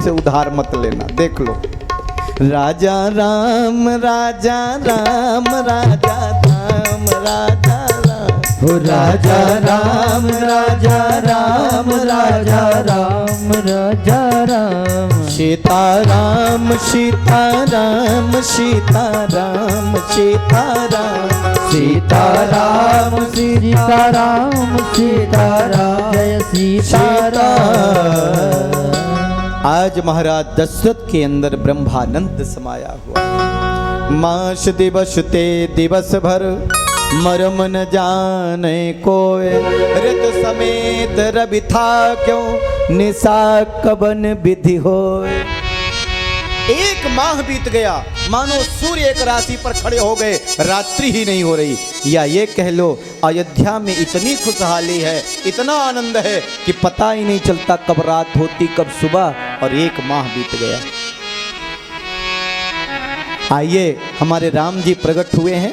से उधार मत लेना। देख लो, राजा राम राजा राम राजा राम राजा राम, हो राजा राम राजा राम राजा राम राजा राम, सीता राम सीता राम सीता राम सीता राम, सीता राम सीता राम सीता राम, जय सीता राम। आज महाराज दशरथ के अंदर ब्रह्मानंद समाया हुआ। मास दिवस ते दिवस भर मरम न जाने कोय, ऋत समेत रवि था क्यों निशा कबन विधि होय। एक माह बीत गया, मानो सूर्य एक राशि पर खड़े हो गए, रात्रि ही नहीं हो रही। या ये कह लो अयोध्या में इतनी खुशहाली है, इतना आनंद है कि पता ही नहीं चलता कब रात होती कब सुबह, और एक माह बीत गया। आइए, हमारे राम जी प्रकट हुए हैं।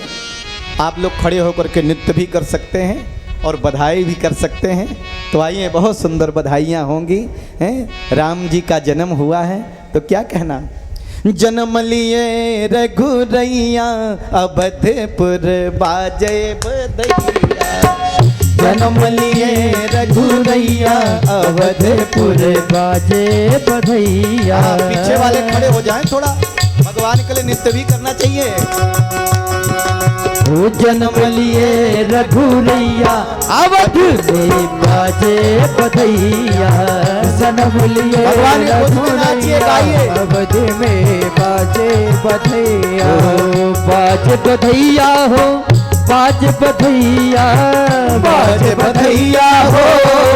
आप लोग खड़े होकर के नृत्य भी कर सकते हैं और बधाई भी कर सकते हैं। तो आइए, बहुत सुंदर बधाइयाँ होंगी हैं। राम जी का जन्म हुआ है तो क्या कहना, जन्म लिए रघुरैया अवधपुर बाजे बधैया, जन्म लिए रघुरैया अवधपुर बाजे बधैया। पीछे वाले खड़े हो जाएं, थोड़ा भगवान के लिए नृत्य भी करना चाहिए। हो जन्म लिए रघुरैया अवध में बाजे बधैया, जन्म लिए रघुरैया अवध में बाजे बधैया, बाज बधैया हो बाज बधैया, बाज बधैया हो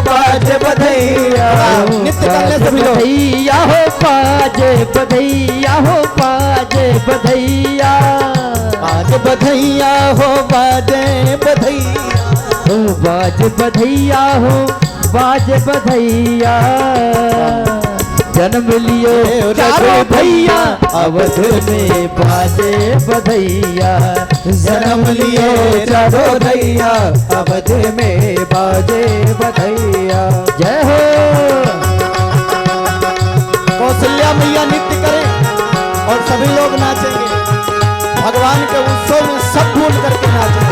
बाज बधैया, नित्य करने सभी लोग बधैया हो बाज बधैया हो बाज बधैया, बाज बधैया हो बाजे बधैया, हो बाज बधैया हो बाज बधैया। जन्म लिए चारों भैया अवध में बाजे बधैया, जन्म लिए चारों भैया अवध में बाजे बधैया। जय हो। कौशल्या मैया नृत्य करें और सभी लोग नाचेंगे। भगवान के उत्सव में सब भूल करके नाचें।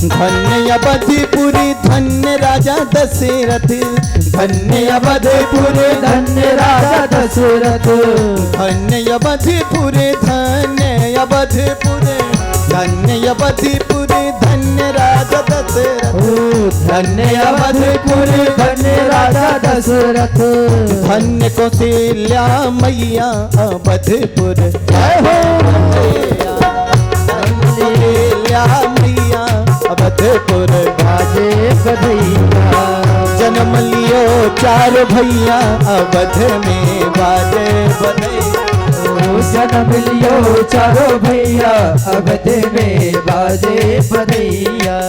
धन्य अवधपुरी धन्य राजा दशरथ, धन्य अवधपुरी धन्य राजा दशरथ, धन्य अवधपुरी धन्य अवधपुरी धन्य अवधपुरी धन्य राजा दशरथ, धन्य अवधपुरी धन्य राजा दशरथ, धन्य कौशल्या मैया अवधपुर। जय हो। कौशल्या मैया अवधपुर बाजे बधैया, जन्म लियो चार भैया अवध में बाजे बधैया, जन्म लियो चारों भैया अवध में बाजे बधैया।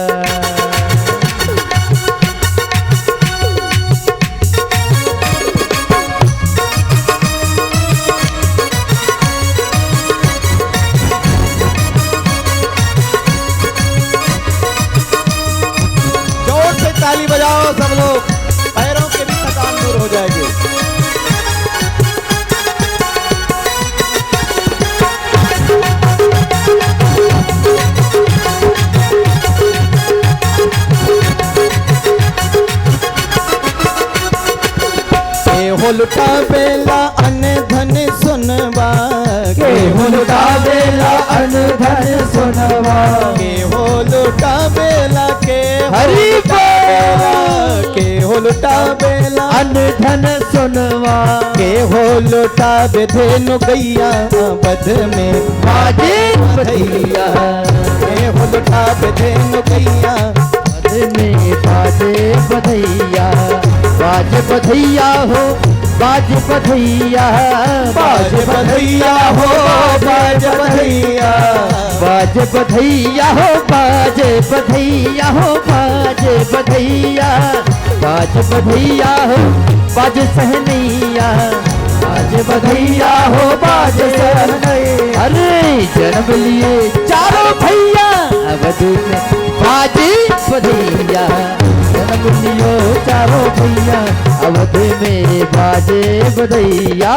ताली बजाओ सब लोग, पैरों के भी थकान दूर हो जाएगी। के हो लुटा बेला अन धन सुनवा, के हो लुटा बेला अन धन सुनवा, के हो लुटा बेला के हरि के हो लुटा बेला अन धन सुनवा, के हो लुटा बेधेनु गैया बध में बाजे बधैया, के हो लुटा बेधेनु गैया बध में बाजे बधैया, बाजे बधैया हो, बाजे बधैया, बाज बधैया हो, बाज बधैया, बाजे बधैया हो, बाजे बधैया हो, बाजे बधैया, बाजे बधैया हो, बाजे सहनैया, बाजे बधैया हो, बाजे सहनैया। अरे जन्म लिए चारों भैया अवध में बाजे बधैया, जन्म लियो चारों भैया अवध में बाजे बधैया।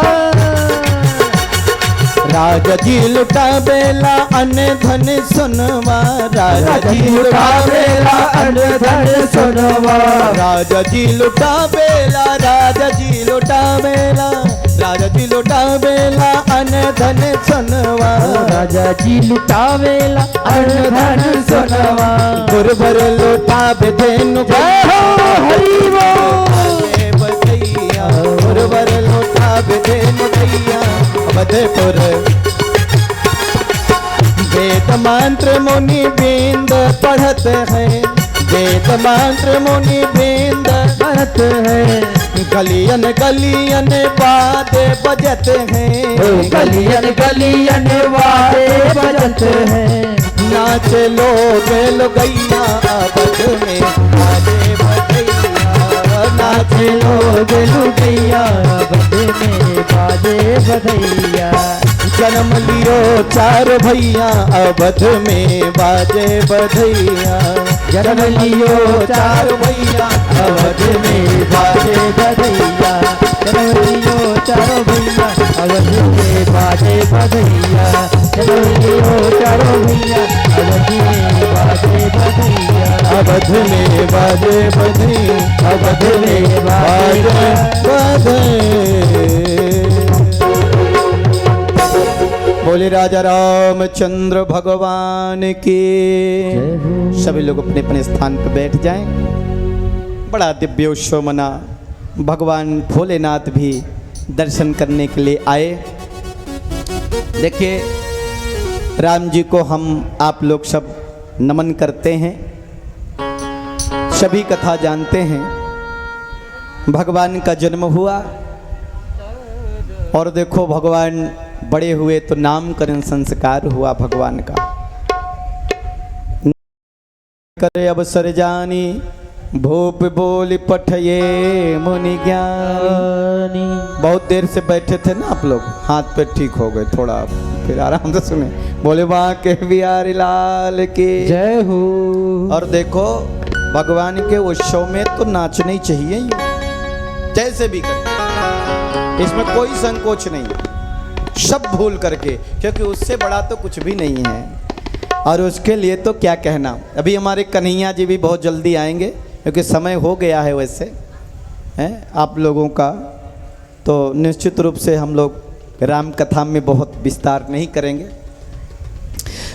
राजा जी लुटा बेला अन्न धन सुनवा, राजा जी लुटा बेला अन्न धन सुनवा, राजा जी लुटा बेला, राजा जी लुटा बेला, राजा जी लुटा बेला अन्न धन सुनवा, राजा जी लुटावेला अन्न धन सुनवा। गुरबर लुटा बेधेनु जय हो हरि बोल। बधैया, गुरबर लुटा बेधेनु भैया अवधपुर। वेद मंत्र मुनि बिंद पढ़त है, वेद मंत्र मुनि बिंद भरत है, गलियन गलियन बादे बजत हैं, गलियन गलियन वादे बजत है। नाच लोग लोगैया अवध में बाजे बधैया, नाच लोग लुटैया अवध में बाजे बधैया। जन्म लियो चार भैया अवध में बाजे बधैया, जन्म लियो चार भैया अवध में बाजे बधैया, जन्म लियो चारों भैया अवध में बाजे बधैया, जन्म लियो चारों भैया अवध में बाजे बधैया, अवध में बाजे बधैया, अवध में बाजे बोले राजा रामचंद्र भगवान की। सभी लोग अपने अपने स्थान पर बैठ जाएं। बड़ा दिव्य उत्सव मना, भगवान भोलेनाथ भी दर्शन करने के लिए आए। देखिए राम जी को हम आप लोग सब नमन करते हैं, सभी कथा जानते हैं। भगवान का जन्म हुआ और देखो भगवान बड़े हुए तो नामकरण संस्कार हुआ भगवान का। करे अवसर जानी भूप बोली पठये मुनि ज्ञानी। बहुत देर से बैठे थे ना आप लोग, हाथ पे ठीक हो गए थोड़ा, फिर आराम से सुने। बोले वहाँ के बिहारी लाल की जय हो। और देखो भगवान के उत्सव में तो नाचना ही चाहिए, जैसे भी कर, इसमें कोई संकोच नहीं, सब भूल करके, क्योंकि उससे बड़ा तो कुछ भी नहीं है। और उसके लिए तो क्या कहना। अभी हमारे कन्हैया जी भी बहुत जल्दी आएंगे, क्योंकि समय हो गया है वैसे हैं आप लोगों का, तो निश्चित रूप से हम लोग राम कथा में बहुत विस्तार नहीं करेंगे।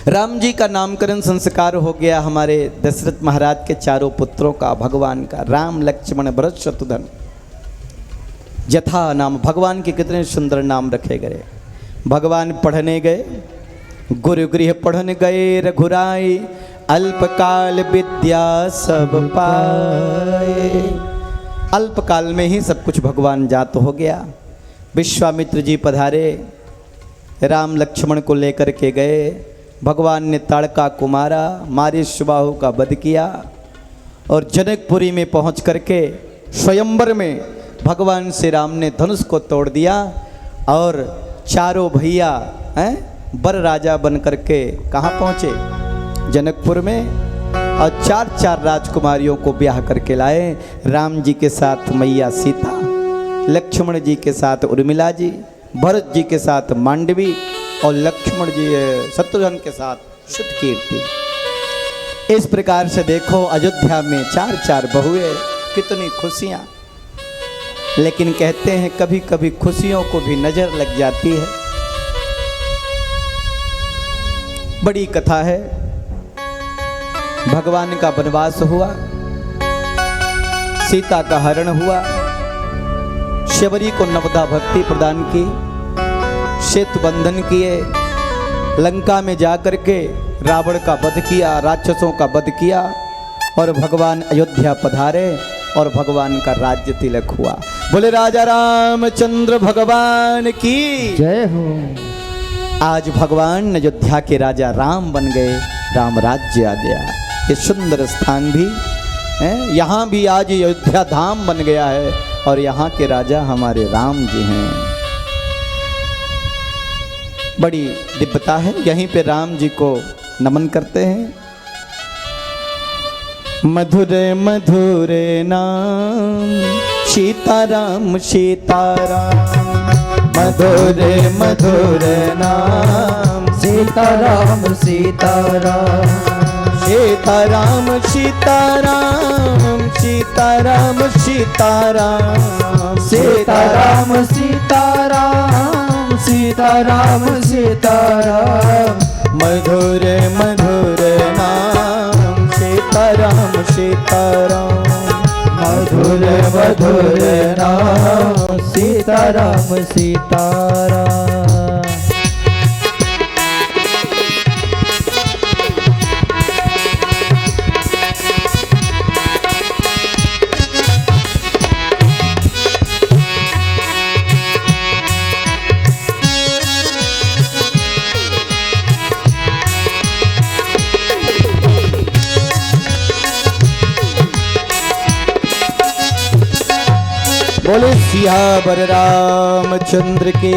राम जी का नामकरण संस्कार हो गया हमारे दशरथ महाराज के चारों पुत्रों का, भगवान का, राम लक्ष्मण भरत शत्रुघ्न। जथा नाम, भगवान के कितने सुंदर नाम रखे गए। भगवान पढ़ने गए, गुरु गृह पढ़ने गए रघुराई, अल्पकाल विद्या सब पाए। अल्पकाल में ही सब कुछ भगवान जात हो गया। विश्वामित्र जी पधारे, राम लक्ष्मण को लेकर के गए। भगवान ने ताड़का को मारा, मारी सुबाहु का वध किया और जनकपुरी में पहुंच करके स्वयंवर में भगवान श्री राम ने धनुष को तोड़ दिया और चारों भैया हैं बर राजा बन करके कहाँ पहुँचे, जनकपुर में, और चार चार राजकुमारियों को ब्याह करके लाए। राम जी के साथ मैया सीता, लक्ष्मण जी के साथ उर्मिला जी, भरत जी के साथ मांडवी और लक्ष्मण जी शत्रुघ्न के साथ श्रुतकीर्ति। इस प्रकार से देखो अयोध्या में चार चार बहुएं, कितनी खुशियाँ। लेकिन कहते हैं कभी कभी खुशियों को भी नजर लग जाती है। बड़ी कथा है। भगवान का वनवास हुआ, सीता का हरण हुआ, शबरी को नवदा भक्ति प्रदान की, सेतु बंधन किए, लंका में जाकर के रावण का वध किया, राक्षसों का वध किया और भगवान अयोध्या पधारे और भगवान का राज्य तिलक हुआ। बोले राजा रामचंद्र भगवान की जय हो। आज भगवान अयोध्या के राजा राम बन गए, राम राज्य आ गया। ये सुंदर स्थान भी है, यहाँ भी आज अयोध्या धाम बन गया है और यहाँ के राजा हमारे राम जी हैं। बड़ी दिव्यता है, यहीं पे राम जी को नमन करते हैं। मधुरे मधुरे नाम सीताराम सीताराम, मधुरे मधुरे नाम सीताराम सीताराम, सीताराम सीताराम, सीताराम सीताराम, सीताराम सीताराम, सीताराम सीताराम, मधुरे मधुरे नाम सीताराम सीताराम, मधुरे मधुरे नाम सीताराम सीताराम। बोले सियावर रामचंद्र के।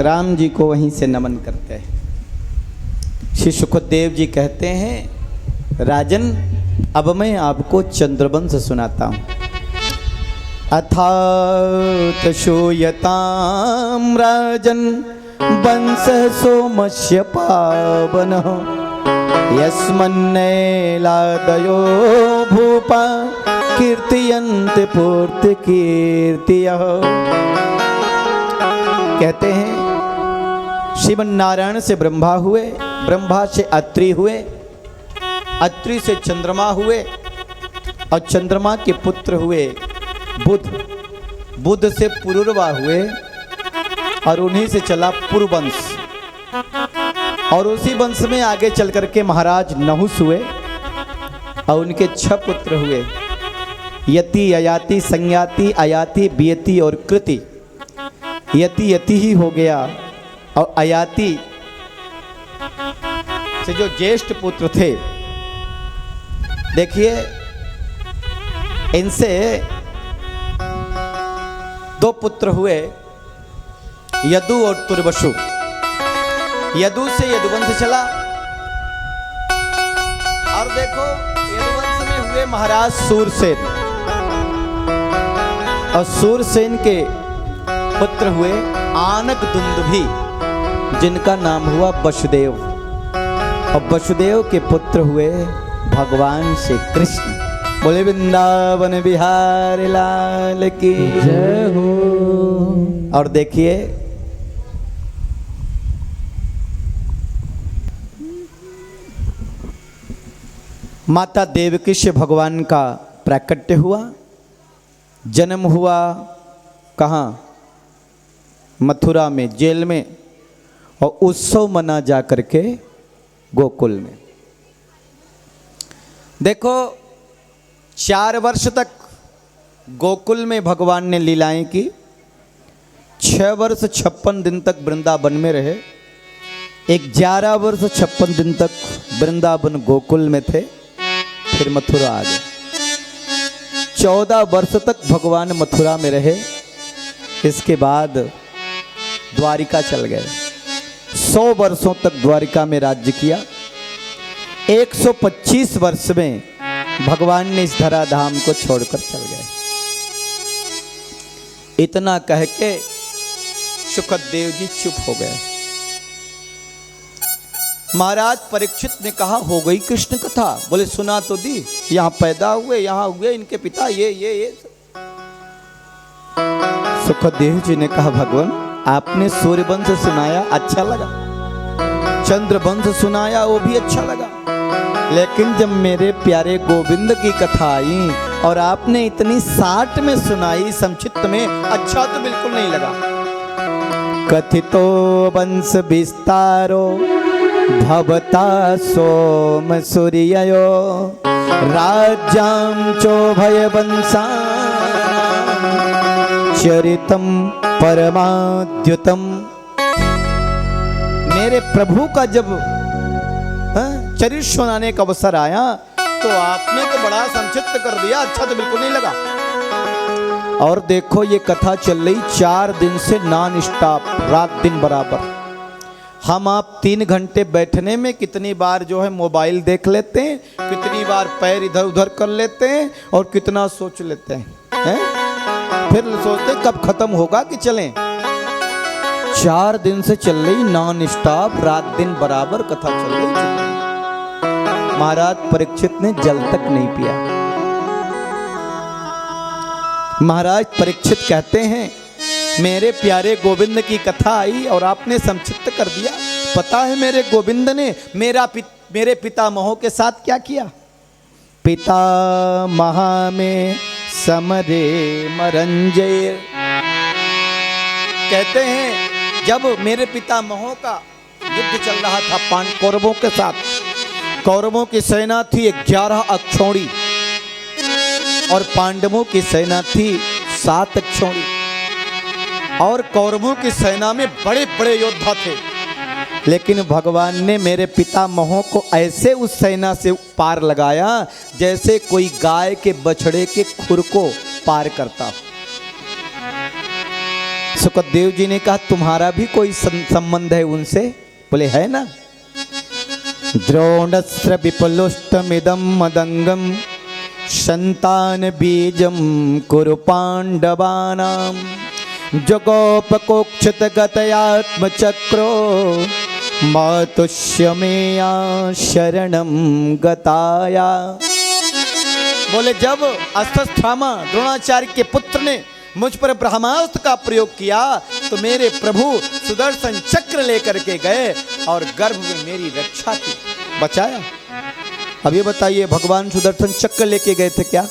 राम जी को वहीं से नमन करते हैं। श्री सुखदेव जी कहते हैं, राजन अब मैं आपको चंद्रवंश सुनाता हूँ। अथात शूयताम राजन वंश सोमस्य पावन, यस्मन्नैलादयो भूपा कीर्तियन्ते पूर्ति कीर्तियः। कहते हैं श्रीमन नारायण से ब्रह्मा हुए, ब्रह्मा से अत्रि हुए, अत्रि से चंद्रमा हुए और चंद्रमा के पुत्र हुए बुध, बुध से पुरुरवा हुए और उन्हीं से चला पुरुवंश और उसी वंश में आगे चल करके महाराज नहुस हुए और उनके 6 पुत्र हुए, यति अयाति संज्ञाति अयाति बियति और कृति। यति यति ही हो गया और अयाति से जो ज्येष्ठ पुत्र थे, देखिए इनसे 2 पुत्र हुए, यदु और तुर्वसु। यदु से यदुवंश चला और देखो यदुवंश में हुए महाराज सूरसेन और सूरसेन के पुत्र हुए आनक दुंदुभी, जिनका नाम हुआ वसुदेव और वसुदेव के पुत्र हुए भगवान श्री कृष्ण। बोले वृंदावन बिहारी लाल की जय हो। और देखिए माता देवकी से भगवान का प्राकट्य हुआ, जन्म हुआ कहाँ? मथुरा में, जेल में, और उत्सव मना जा करके गोकुल में। देखो 4 वर्ष तक गोकुल में भगवान ने लीलाएं की, 6 वर्ष 56 दिन तक वृंदावन में रहे, 11 वर्ष 56 दिन तक वृंदावन गोकुल में थे, फिर मथुरा आ गए। 14 वर्ष तक भगवान मथुरा में रहे, इसके बाद द्वारिका चल गए। 100 वर्षों तक द्वारिका में राज्य किया। 125 वर्ष में भगवान ने इस धराधाम को छोड़कर चल गए। इतना कह के सुखदेव जी चुप हो गए। महाराज परीक्षित ने कहा, हो गई कृष्ण कथा? बोले सुना तो दी, यहाँ पैदा हुए, यहाँ हुए, इनके पिता ये। सुखदेव जी ने कहा, भगवान आपने सूर्यवंश सुनाया, अच्छा लगा, चंद्रवंश सुनाया, वो भी अच्छा लगा, लेकिन जब मेरे प्यारे गोविंद की कथा आई और आपने इतनी 60 में सुनाई, संक्षिप्त में, अच्छा तो बिल्कुल नहीं लगा। कथितो वंश विस्तारो भवता सोम सूर्यो राज्यां चोभयवंशा चरितम परमाद्युतम। मेरे प्रभु का जब चरित्र सुनाने का अवसर आया तो आपने तो बड़ा संक्षिप्त कर दिया, अच्छा तो बिल्कुल नहीं लगा। और देखो ये कथा चल रही 4 दिन से नॉन स्टॉप, रात दिन बराबर। हम आप 3 घंटे बैठने में कितनी बार जो है मोबाइल देख लेते हैं, कितनी बार पैर इधर उधर कर लेते हैं और कितना सोच लेते हैं, फिर सोचते हैं कब खत्म होगा कि चलें। 4 दिन से चल रही नॉन स्टॉप, रात दिन बराबर कथा चल रही। महाराज परीक्षित ने जल तक नहीं पिया। महाराज परीक्षित कहते हैं मेरे प्यारे गोविंद की कथा आई और आपने संक्षिप्त कर दिया। पता है मेरे गोविंद ने मेरे पितामहों के साथ क्या किया? पितामह में समरे मरंजय। कहते हैं जब मेरे पितामहों का युद्ध चल रहा था कौरवों के साथ, कौरवों की सेना थी 11 अक्षौणी और पांडवों की सेना थी 7 अक्षौणी। और कौरवों की सेना में बड़े बड़े योद्धा थे, लेकिन भगवान ने मेरे पितामहों को ऐसे उस सेना से पार लगाया जैसे कोई गाय के बछड़े के खुर को पार करता हो। सुखदेव जी ने कहा तुम्हारा भी कोई संबंध है उनसे? बोले है ना। द्रोणस्त्र विपलुष्टमिदं मदंगम संतान बीजम कुरु पांडवानां जगोपकोक्षित गतयात्मचक्रो मातुष्यमेया शरणं गताया। बोले जब अश्वत्थामा द्रोणाचार्य के पुत्र ने मुझ पर ब्रह्मास्त्र का प्रयोग किया तो मेरे प्रभु सुदर्शन चक्र लेकर के गए और गर्भ में मेरी रक्षा की, बचाया। अब ये बताइए भगवान सुदर्शन चक्र लेके गए थे क्या?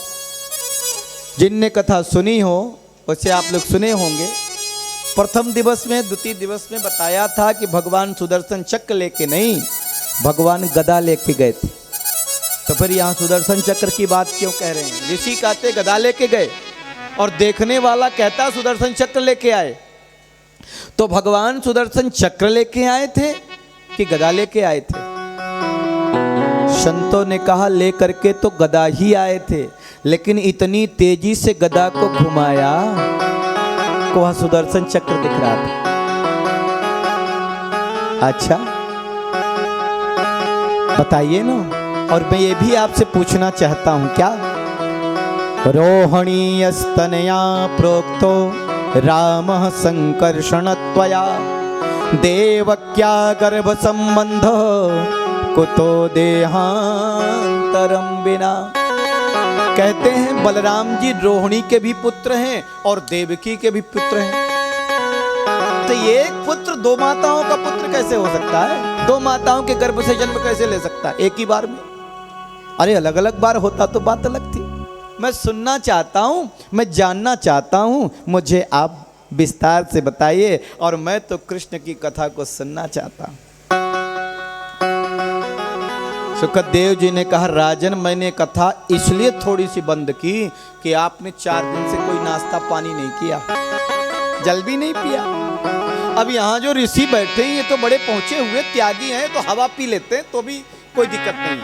जिनने कथा सुनी हो उसे आप लोग सुने होंगे। प्रथम दिवस में, द्वितीय दिवस में बताया था कि भगवान सुदर्शन चक्र लेके नहीं, भगवान गदा लेके गए थे। तो फिर यहाँ सुदर्शन चक्र की बात क्यों कह रहे हैं? ऋषि कहते गदा लेके गए और देखने वाला कहता सुदर्शन चक्र लेके आए। तो भगवान सुदर्शन चक्र लेके आए थे कि गदा लेके आए थे? संतों ने कहा ले करके तो गदा ही आए थे, लेकिन इतनी तेजी से गदा को घुमाया को वह सुदर्शन चक्र दिख रहा था। अच्छा बताइए ना। और मैं ये भी आपसे पूछना चाहता हूं क्या? रोहिणीयस्तनया प्रोक्तो रामः संकर्षणत्वया देवक्या गर्भ संबंध कुतो देहांतरम बिना। कहते हैं बलराम जी रोहिणी के भी पुत्र हैं और देवकी के भी पुत्र हैं। तो एक पुत्र 2 माताओं का पुत्र कैसे हो सकता है? 2 माताओं के गर्भ से जन्म कैसे ले सकता है एक ही बार में? अरे अलग अलग बार होता तो बात अलग थी। मैं सुनना चाहता हूं, मैं जानना चाहता हूं, मुझे आप विस्तार से बताइए। और मैं तो कृष्ण की कथा को सुनना चाहता हूं। सुखदेव जी ने कहा राजन मैंने कथा इसलिए थोड़ी सी बंद की कि आपने 4 दिन से कोई नाश्ता पानी नहीं किया, जल भी नहीं पिया। अब यहाँ जो ऋषि बैठे हैं ये तो बड़े पहुंचे हुए त्यागी हैं, तो हवा पी लेते हैं तो भी कोई दिक्कत नहीं।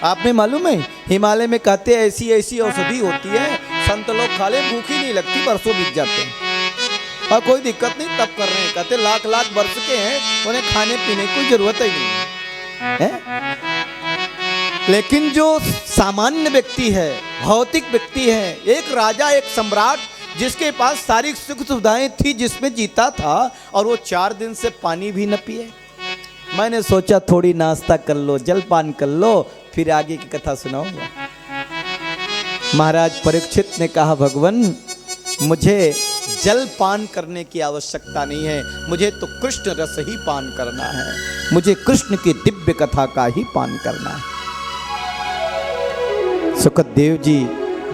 आपने मालूम है हिमालय में कहते हैं ऐसी ऐसी औषधि होती है संत लोग खा ले भूख ही नहीं लगती, बरसों बीत जाते हैं और कोई दिक्कत नहीं, तब कर रहे हैं। कहते लाख लाख वर्ष के हैं, उन्हें खाने पीने की जरूरत ही नहीं है। लेकिन जो सामान्य व्यक्ति है, भौतिक व्यक्ति है, एक राजा एक सम्राट जिसके पास सारी सुख सुविधाएं थी, जिसमें जीता था, और वो 4 दिन से पानी भी न पिए। मैंने सोचा थोड़ी नाश्ता कर लो, जलपान कर लो, फिर आगे की कथा सुनाऊंगा। महाराज परीक्षित ने कहा भगवान मुझे जल पान करने की आवश्यकता नहीं है, मुझे तो कृष्ण रस ही पान करना है, मुझे कृष्ण की दिव्य कथा का ही पान करना है। सुखदेव जी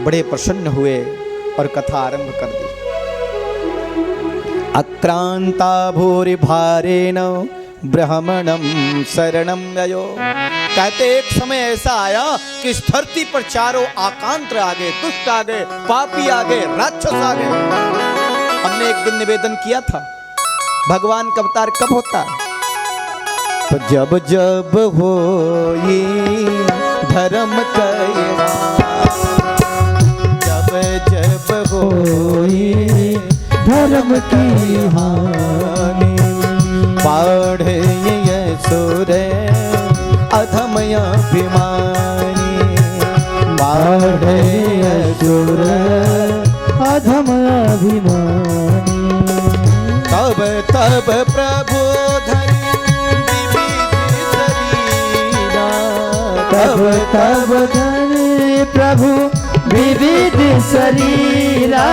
बड़े प्रसन्न हुए और कथा आरंभ कर दी। अक्रांता भूरि भारेण ब्राह्मणम शरणम गयो। कहते एक समय ऐसा आया कि इस धरती पर चारों आकांत्र आ गए, दुष्ट आ गए, पापी आ गए, राक्षस आ गए। हमने एक दिन निवेदन किया था भगवान का अवतार कब होता है? तो जब जब हो ये धर्म कहे, जब जब हो ये धर्म की हानि, बाढ़े ये सुर अधम अभिमानी, बाढ़े असुर अधम अभिमानी। तब तब प्रभु धरि विविध शरीरा, तब तब धरे प्रभु विविध शरीरा,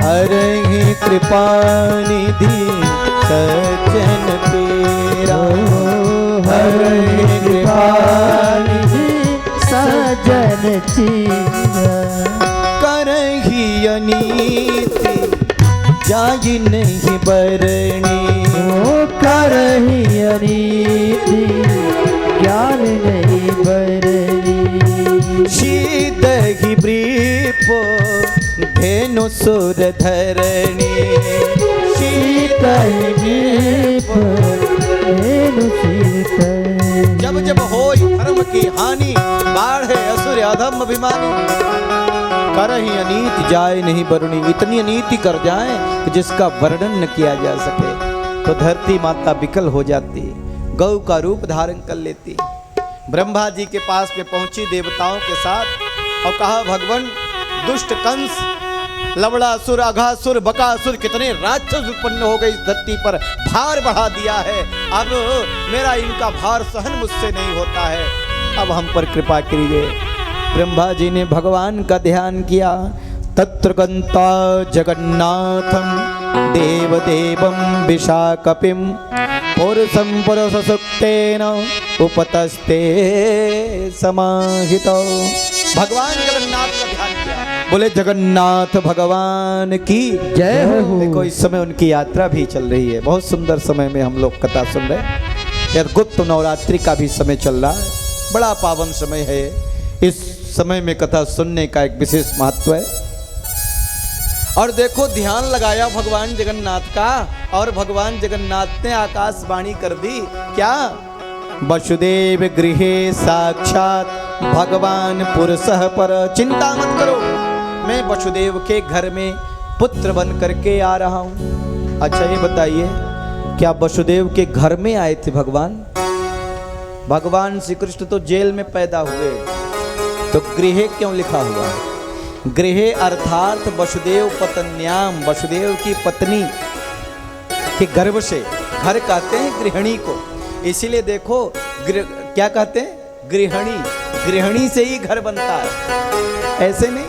हरहि कृपा निधि सज्जन पीरा, हरहि कृपा निधि सज्जन चीरा। करहि अनीति जाहि नहीं बरणी, ओ करहि अनीति ज्ञान नहीं बरनी, शीतहि ब्रीपो धेनु सुर धरणी, शीतहि दीप धेनु शीत। जब जब होई धर्म की हानि, बाढ़े असुर अधम अभिमानी, करहि अनीति जाय नहीं बरणी। इतनी अनीति कर जाए कि जिसका वर्णन न किया जा सके। तो धरती माता विकल हो जाती, गौ का रूप धारण कर लेती। ब्रह्मा जी के पास में पहुंची देवताओं के साथ और कहा भगवान दुष्ट कंस, लवड़ासुर, अघासुर, बकासुर, कितने राक्षस उत्पन्न हो गए इस धरती पर, भार बढ़ा दिया है। अब मेरा इनका भार सहन मुझसे नहीं होता है, अब हम पर कृपा कीजिए। ब्रह्मा जी ने भगवान का ध्यान किया। तत्र गंता जगन्नाथम देवदेवं विशाकपिम पुरुषं पुरुषसुक्तेन उपतस्ते समाहितो। भगवान जगन्नाथ का ध्यान किया, बोले जगन्नाथ भगवान की जय हो। देखो इस समय उनकी यात्रा भी चल रही है। बहुत सुंदर समय में हम लोग कथा सुन रहे हैं। यह गुप्त नवरात्रि का भी समय चल रहा है, बड़ा पावन समय है। इस समय में कथा सुनने का एक विशेष महत्व है। और देखो ध्यान लगाया भगवान जगन्नाथ का, और भगवान जगन्नाथ ने आकाशवाणी कर दी क्या? वसुदेव गृहे साक्षात भगवान पुरुषः पर। चिंता मत करो, मैं वसुदेव के घर में पुत्र बन करके आ रहा हूँ। अच्छा ये बताइए, क्या वसुदेव के घर में आए थे भगवान? भगवान श्री कृष्ण तो जेल में पैदा हुए, तो गृह क्यों लिखा हुआ है? गृह अर्थात वसुदेव पत्न्याम, वसुदेव की पत्नी के गर्भ से। घर कहते हैं गृहिणी को, इसीलिए देखो क्या कहते हैं? गृहिणी, गृहिणी से ही घर बनता है, ऐसे नहीं।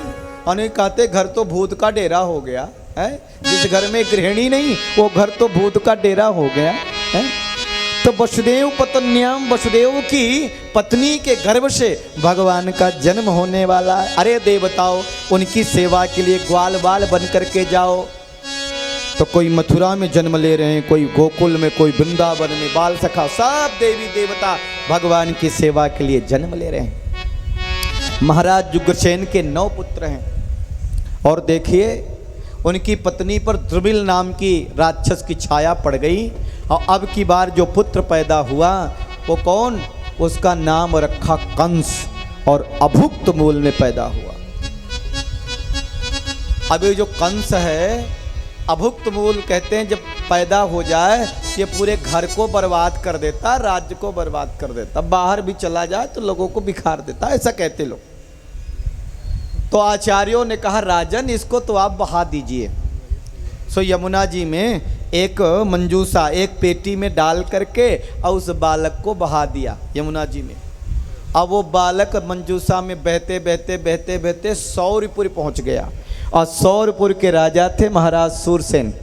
अनेक कहते घर तो भूत का डेरा हो गया है, जिस घर में गृहिणी नहीं वो घर तो भूत का डेरा हो गया है। तो वसुदेव पत्न्याम, वसुदेव की पत्नी के गर्भ से भगवान का जन्म होने वाला है। अरे देवताओं, उनकी सेवा के लिए ग्वाल बाल बन करके जाओ। तो कोई मथुरा में जन्म ले रहे हैं, कोई गोकुल में, कोई वृंदावन में, बाल सखा, सब देवी देवता भगवान की सेवा के लिए जन्म ले रहे हैं। महाराज जुग्रसेन के 9 पुत्र हैं, और देखिए उनकी पत्नी पर द्रुबिल नाम की राक्षस की छाया पड़ गई। और अब की बार जो पुत्र पैदा हुआ वो कौन? उसका नाम रखा कंस, और अभुक्त मूल में पैदा हुआ। अब ये जो कंस है, अभुक्त मूल कहते हैं, जब पैदा हो जाए ये पूरे घर को बर्बाद कर देता, राज्य को बर्बाद कर देता, बाहर भी चला जाए तो लोगों को बिखार देता, ऐसा कहते लोग। तो आचार्यों ने कहा राजन इसको तो आप बहा दीजिए। सो यमुना जी में एक मंजूसा एक पेटी में डाल करके और उस बालक को बहा दिया यमुना जी में। अब वो बालक मंजूसा में बहते बहते बहते बहते सौरपुर पहुंच गया, और सौरपुर के राजा थे महाराज सूरसेन।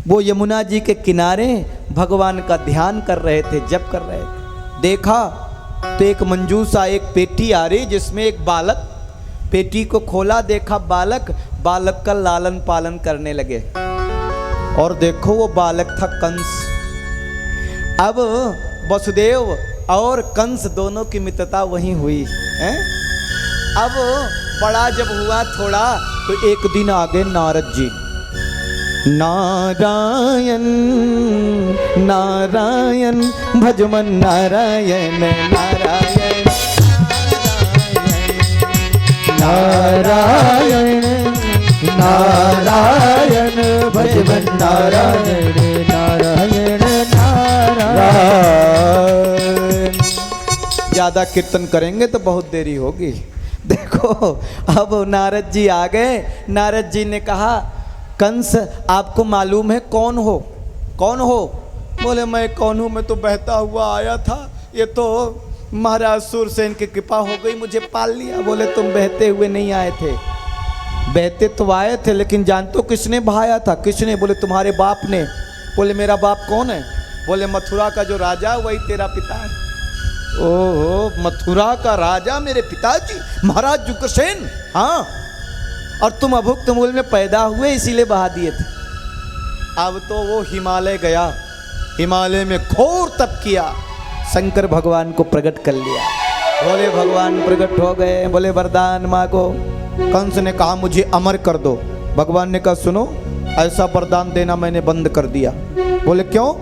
वो यमुना जी के किनारे भगवान का ध्यान कर रहे थे, जप कर रहे थे। देखा तो एक मंजूसा एक पेटी आ रही जिसमें एक बालक, पेटी को खोला, देखा बालक, बालक का लालन पालन करने लगे। और देखो वो बालक था कंस। अब वसुदेव और कंस दोनों की मित्रता वहीं हुई है। अब बड़ा जब हुआ थोड़ा तो एक दिन आ गए नारद जी। नारायण नारायण भजमन नारायण नारायण नारायण नारायण भजवन नारायण नारायण नारायण। ज्यादा कीर्तन करेंगे तो बहुत देरी होगी। देखो अब नारद जी आ गए। नारद जी ने कहा कंस आपको मालूम है कौन हो? कौन हो? बोले मैं कौन हूँ, मैं तो बहता हुआ आया था, ये तो महाराज सूरसेन की कृपा हो गई मुझे पाल लिया। बोले तुम बहते हुए नहीं आए थे, बहते तो आए थे लेकिन जानते हो किसने बहाया था? किसने? बोले तुम्हारे बाप ने। बोले मेरा बाप कौन है? बोले मथुरा का जो राजा वही तेरा पिता है। ओहो, मथुरा का राजा मेरे पिताजी महाराज जुगसेन? हाँ, और तुम अभुक्त मूल में पैदा हुए इसीलिए बहा दिए थे। अब तो वो हिमालय गया, हिमालय में घोर तप किया, शंकर भगवान को प्रकट कर लिया। बोले भगवान प्रकट हो गए, बोले वरदान मांगो। कंस ने कहा मुझे अमर कर दो। भगवान ने कहा सुनो, ऐसा वरदान देना मैंने बंद कर दिया। बोले क्यों?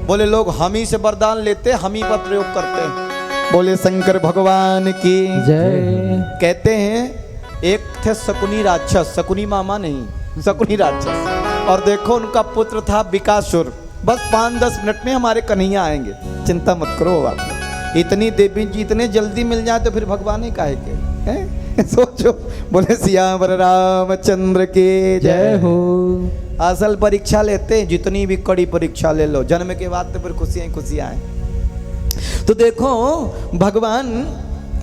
बोले लोग हम ही से वरदान लेते, हम ही पर प्रयोग करते हैं। बोले शंकर भगवान की जय। कहते हैं एक थे शकुनी राक्षस, शकुनी मामा नहीं, शकुनी राक्षस, और देखो उनका पुत्र था बिकासुर। बस 5-10 मिनट में हमारे कन्हैया आएंगे, चिंता मत करो आप। इतनी देवी जी इतने जल्दी मिल जाए तो फिर भगवान ही काहे के हैं? सोचो। बोले सियावर रामचंद्र की जय हो। असल परीक्षा लेते हैं, जितनी भी कड़ी परीक्षा ले लो, जन्म के बाद तो फिर खुशियां ही खुशियां हैं। तो देखो भगवान,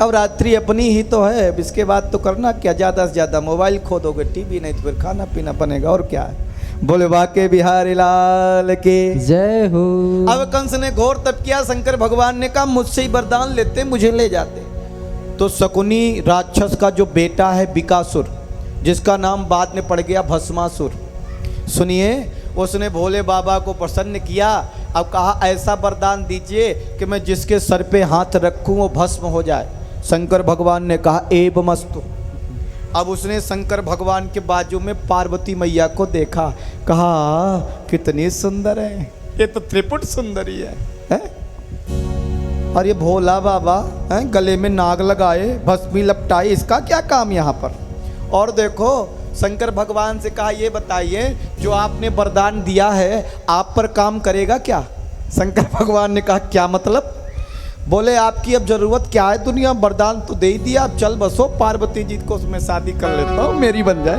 अब रात्रि अपनी ही तो है, अब इसके बाद तो करना क्या, ज़्यादा से ज़्यादा मोबाइल खो दोगे, टीवी नहीं तो फिर खाना पीना बनेगा और क्या है। बोले वाके बिहारी लाल की जय हो। अब कंस ने घोर तप किया, शंकर भगवान ने कहा मुझसे ही वरदान लेते मुझे ले जाते। तो शकुनी राक्षस का जो बेटा है बिकासुर, जिसका नाम बाद में पड़ गया भस्मासुर, सुनिए, उसने भोले बाबा को प्रसन्न किया। अब कहा ऐसा वरदान दीजिए कि मैं जिसके सर पे हाथ रखूं वो भस्म हो जाए। शंकर भगवान ने कहा एवमस्तु। अब उसने शंकर भगवान के बाजू में पार्वती मैया को देखा, कहा कितनी सुंदर है, ये तो त्रिपुट सुंदरी है? और ये भोला बाबा है, गले में नाग लगाए, भस्मी लपटाई, इसका क्या काम यहाँ पर? और देखो शंकर भगवान से कहा ये बताइए जो आपने वरदान दिया है आप पर काम करेगा क्या? शंकर भगवान ने कहा क्या मतलब? बोले आपकी अब जरूरत क्या है, दुनिया वरदान तो दे ही दिया, अब चल बसो, पार्वती जी को उसमें शादी कर लेता हूँ, मेरी बन जाए।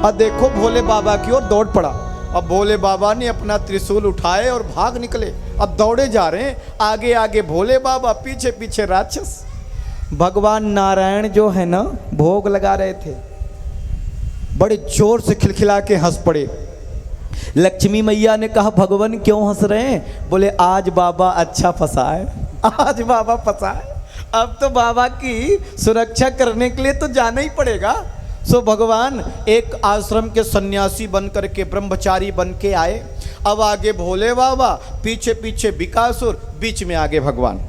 अब देखो भोले बाबा की ओर दौड़ पड़ा। अब भोले बाबा ने अपना त्रिशूल उठाए और भाग निकले। अब दौड़े जा रहे हैं, आगे आगे भोले बाबा, पीछे पीछे राक्षस। भगवान नारायण जो है ना, भोग लगा रहे थे, बड़े जोर से खिलखिला के हंस पड़े। लक्ष्मी मैया ने कहा भगवान क्यों हंस रहे हैं? बोले आज बाबा अच्छा फंसाए, आज बाबा फंसाए, अब तो बाबा की सुरक्षा करने के लिए तो जाना ही पड़ेगा। सो भगवान एक आश्रम के सन्यासी बन करके, ब्रह्मचारी बन के आए। अब आगे भोले बाबा, पीछे पीछे बिकासुर, बीच में आगे भगवान।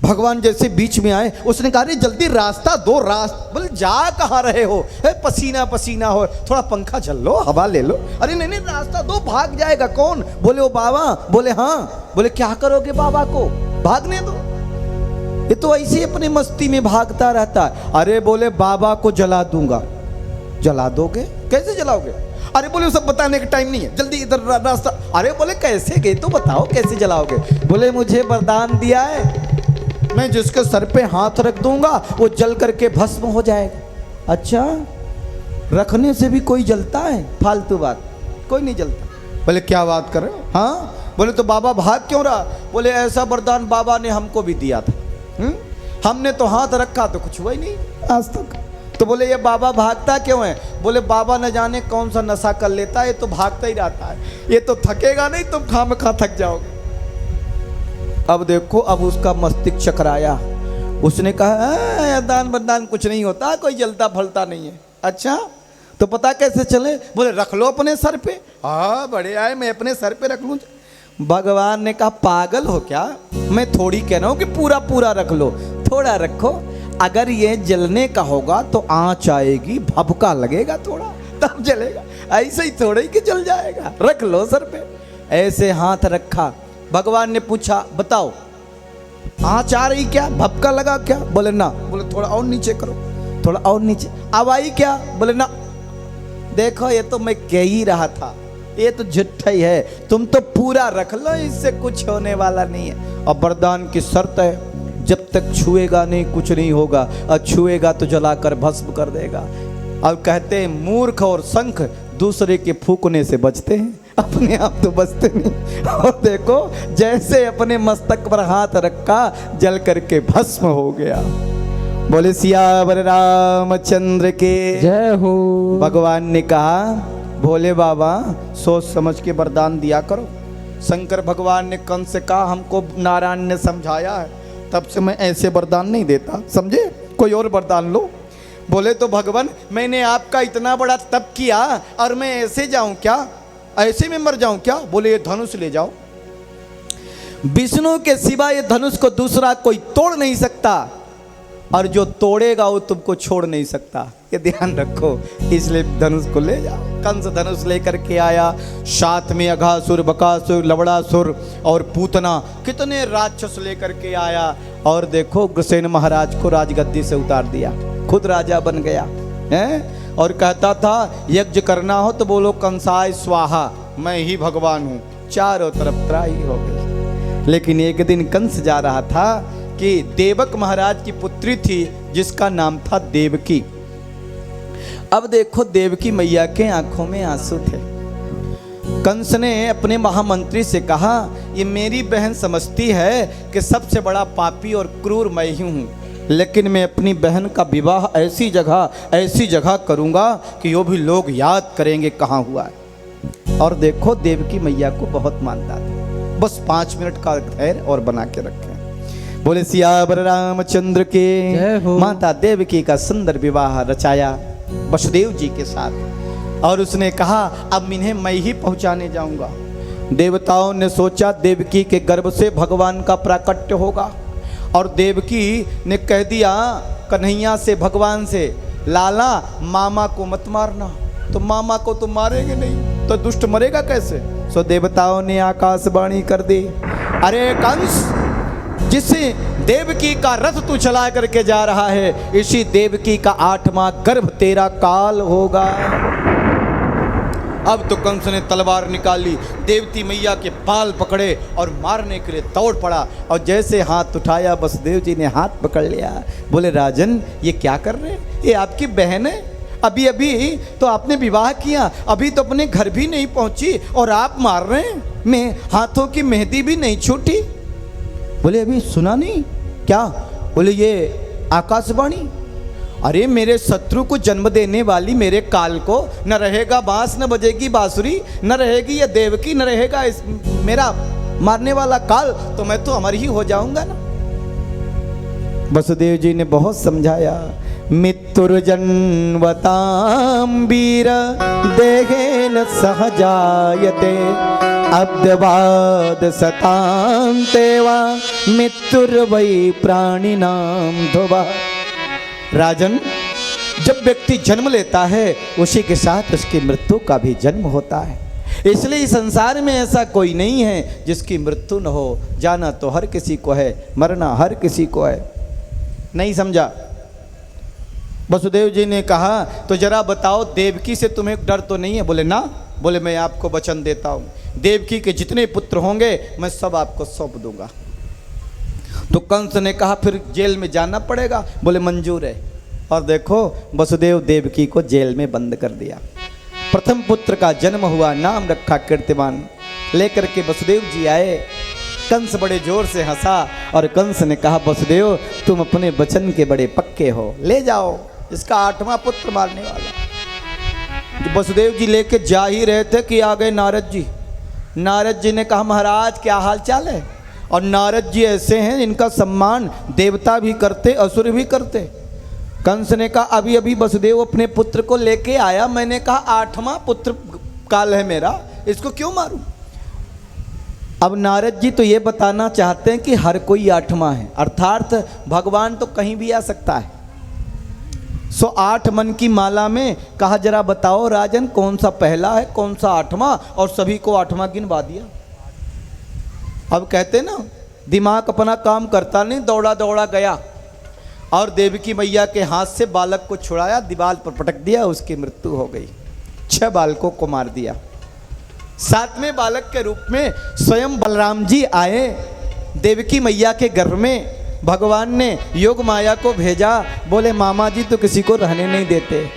भगवान जैसे बीच में आए, उसने कहा जल्दी रास्ता दो, रास्ता। बोले जा कहाँ रहे हो? पसीना पसीना हो, थोड़ा पंखा झल लो, हवा ले लो। अरे नहीं नहीं रास्ता दो, भाग जाएगा। कौन? बोले वो बाबा। बोले हाँ। बोले क्या करोगे बाबा को? भागने दो, ये तो ऐसे अपने मस्ती में भागता रहता है। अरे बोले बाबा को जला दूंगा। जला दोगे? कैसे जलाओगे? अरे बोले सब बताने का टाइम नहीं है, जल्दी इधर रास्ता। अरे बोले कैसे गए तो बताओ कैसे जलाओगे? बोले मुझे वरदान दिया है, मैं जिसके सर पे हाथ रख दूंगा वो जल करके भस्म हो जाएगा। अच्छा, रखने से भी कोई जलता है? फालतू बात, कोई नहीं जलता। बोले क्या बात कर रहे हो? हाँ। बोले तो बाबा भाग क्यों रहा? बोले ऐसा वरदान बाबा ने हमको भी दिया था, हमने तो हाथ रखा तो कुछ हुआ ही नहीं आज तक। तो बोले ये बाबा भागता क्यों है? बोले बाबा न जाने कौन सा नशा कर लेता है, ये तो भागता ही रहता है, ये तो थकेगा नहीं, तुम खामखा थक जाओगे। अब देखो, अब उसका मस्तिष्क चकराया, उसने कहा दान बरदान कुछ नहीं होता, कोई जलता फलता नहीं है। अच्छा तो पता कैसे चले? बोले रख लो अपने सर पे। हाँ बड़े आए, मैं अपने सर पे रख लूँ। भगवान ने कहा पागल हो क्या, मैं थोड़ी कह रहा हूं कि पूरा पूरा रख लो, थोड़ा रखो। अगर ये जलने का होगा तो आंच आएगी, भभका लगेगा थोड़ा, तब जलेगा। ऐसे ही थोड़ा ही कि जल जाएगा, रख लो सर पे। ऐसे हाथ रखा। भगवान ने पूछा बताओ आंच आ रही क्या, भभका लगा क्या? बोले ना। बोले थोड़ा और नीचे करो, थोड़ा और नीचे। अब आई क्या? बोले ना। देखो ये तो मैं कह ही रहा था, ये तो झूठा ही है, तुम तो पूरा रख लो, इससे कुछ होने वाला नहीं है। और वरदान की शर्त है, जब तक छुएगा नहीं कुछ नहीं होगा, और छुएगा तो जलाकर भस्म कर देगा। और कहते हैं मूर्ख और शंख दूसरे के फूकने से बचते हैं, अपने आप तो बचते नहीं। और देखो जैसे अपने मस्तक पर हाथ रखा, जल करके भस्म हो गया। बोले सियावर रामचंद्र के जय हो। भगवान ने कहा भोले बाबा सोच समझ के वरदान दिया करो। शंकर भगवान ने कंस से कहा हमको नारायण ने समझाया है, तब से मैं ऐसे वरदान नहीं देता, समझे, कोई और वरदान लो। बोले तो भगवान मैंने आपका इतना बड़ा तप किया और मैं ऐसे जाऊं क्या, ऐसे में मर जाऊं क्या? बोले ये धनुष ले जाओ, विष्णु के सिवा ये धनुष को दूसरा कोई तोड़ नहीं सकता, और जो तोड़ेगा वो तुमको छोड़ नहीं सकता, ये ध्यान रखो, इसलिए धनुष को ले जाओ। कंस धनुष लेकर के आया, साथ में अघासुर, बकासुर, लवड़ासुर और पूतना, कितने राक्षस लेकर के आया। और देखो उग्रसेन महाराज को राजगद्दी से उतार दिया, खुद राजा बन गया है। और कहता था यज्ञ करना हो तो बोलो कंसाय स्वाहा, मैं ही भगवान हूँ, चारों तरफ त्राही हो गई। लेकिन एक दिन कंस जा रहा था कि देवक महाराज की पुत्री थी जिसका नाम था देवकी। अब देखो देवकी मैया के आंखों में आंसू थे। कंस ने अपने महामंत्री से कहा ये मेरी बहन समझती है कि सबसे बड़ा पापी और क्रूर मैं ही हूँ, लेकिन मैं अपनी बहन का विवाह ऐसी जगह करूँगा कि वो भी लोग याद करेंगे कहाँ हुआ है। और देखो देवकी मैया को बहुत मानता था, बस 5 मिनट का धैर्य और बना के रखे। बोले सियावर रामचंद्र के जय हो। माता देवकी का सुंदर विवाह रचाया वसुदेव जी के साथ, और उसने कहा अब इन्हें मैं ही पहुंचाने जाऊंगा। देवताओं ने सोचा देवकी के गर्भ से भगवान का प्राकट्य होगा, और देवकी ने कह दिया कन्हैया से, भगवान से, लाला मामा को मत मारना, तो मामा को तो मारेंगे नहीं तो दुष्ट मरेगा कैसे? सो देवताओं ने आकाशवाणी कर दी, अरे कंस जिस देवकी का रथ तू चला करके जा रहा है, इसी देवकी का 8वां गर्भ तेरा काल होगा। अब तो कंस ने तलवार निकाली, देवती मैया के बाल पकड़े और मारने के लिए दौड़ पड़ा। और जैसे हाथ उठाया वसुदेव जी ने हाथ पकड़ लिया। बोले राजन ये क्या कर रहे हैं, ये आपकी बहन है, अभी अभी तो आपने विवाह किया, अभी तो अपने घर भी नहीं पहुंची और आप मार रहे हैं, मैं हाथों की मेहंदी भी नहीं छूटी। बोले अभी सुना नहीं क्या? बोले ये आकाशवाणी, अरे मेरे शत्रु को जन्म देने वाली मेरे काल को न रहेगा बांस, न बजेगी बांसुरी, न रहेगी ये देवकी, न रहेगा इस मेरा मारने वाला काल, तो मैं तो अमर ही हो जाऊंगा ना। वसुदेव जी ने बहुत समझाया, मित्तुर्जन्वतां वीर देहेन सहजायते अब्दवाद सतांतेवा मृत्युर्वै प्राणिनां ध्रुवा। राजन जब व्यक्ति जन्म लेता है उसी के साथ उसकी मृत्यु का भी जन्म होता है, इसलिए इस संसार में ऐसा कोई नहीं है जिसकी मृत्यु न हो। जाना तो हर किसी को है, मरना हर किसी को है। नहीं समझा? वसुदेव जी ने कहा तो जरा बताओ देवकी से तुम्हें डर तो नहीं है? बोले ना। बोले मैं आपको वचन देता हूँ, देवकी के जितने पुत्र होंगे मैं सब आपको सौंप दूंगा। तो कंस ने कहा फिर जेल में जाना पड़ेगा? बोले मंजूर है। और देखो वसुदेव देवकी को जेल में बंद कर दिया। प्रथम पुत्र का जन्म हुआ, नाम रखा कीर्तिमान। लेकर के वसुदेव जी आए, कंस बड़े जोर से हंसा और कंस ने कहा वसुदेव तुम अपने वचन के बड़े पक्के हो, ले जाओ इसका 8वां पुत्र मारने वाला। वसुदेव जी लेके जा ही रहे थे कि आ गए नारद जी। नारद जी ने कहा महाराज क्या हाल चाल है? और नारद जी ऐसे हैं जिनका सम्मान देवता भी करते असुर भी करते। कंस ने कहा अभी अभी वसुदेव अपने पुत्र को लेके आया, मैंने कहा 8वां पुत्र काल है मेरा, इसको क्यों मारूं? अब नारद जी तो ये बताना चाहते हैं कि हर कोई आठवां है, अर्थात भगवान तो कहीं भी आ सकता है। 108 मन की माला में कहा जरा बताओ राजन कौन सा पहला है कौन सा आठवां, और सभी को आठवां गिनवा दिया। अब कहते ना दिमाग अपना काम करता नहीं, दौड़ा दौड़ा गया और देवकी मैया के हाथ से बालक को छुड़ाया, दीवार पर पटक दिया, उसकी मृत्यु हो गई। 6 बालकों को मार दिया। 7वें बालक के रूप में स्वयं बलराम जी आए देवकी मैया के गर्भ में। भगवान ने योग माया को भेजा, बोले मामा जी तो किसी को रहने नहीं देते।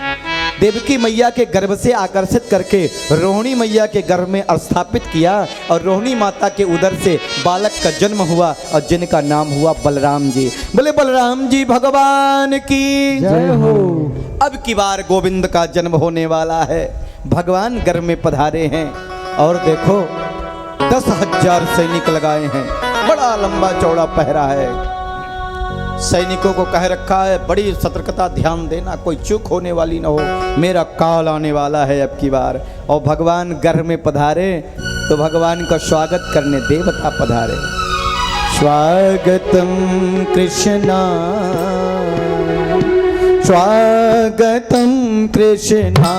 देवकी मैया के गर्भ से आकर्षित करके रोहिणी मैया के गर्भ में स्थापित किया और रोहिणी माता के उदर से बालक का जन्म हुआ और जिनका नाम हुआ बलराम जी। बोले बलराम जी भगवान की जय हो। अब की बार गोविंद का जन्म होने वाला है। भगवान गर्भ में पधारे हैं और देखो 10,000 सैनिक लगाए हैं, बड़ा लंबा चौड़ा पहरा है। सैनिकों को कह रखा है बड़ी सतर्कता ध्यान देना, कोई चूक होने वाली ना हो, मेरा काल आने वाला है अब की बार। और भगवान गर्भ में पधारे तो भगवान का स्वागत करने देवता पधारे। स्वागतम कृष्णा स्वागतम कृष्णा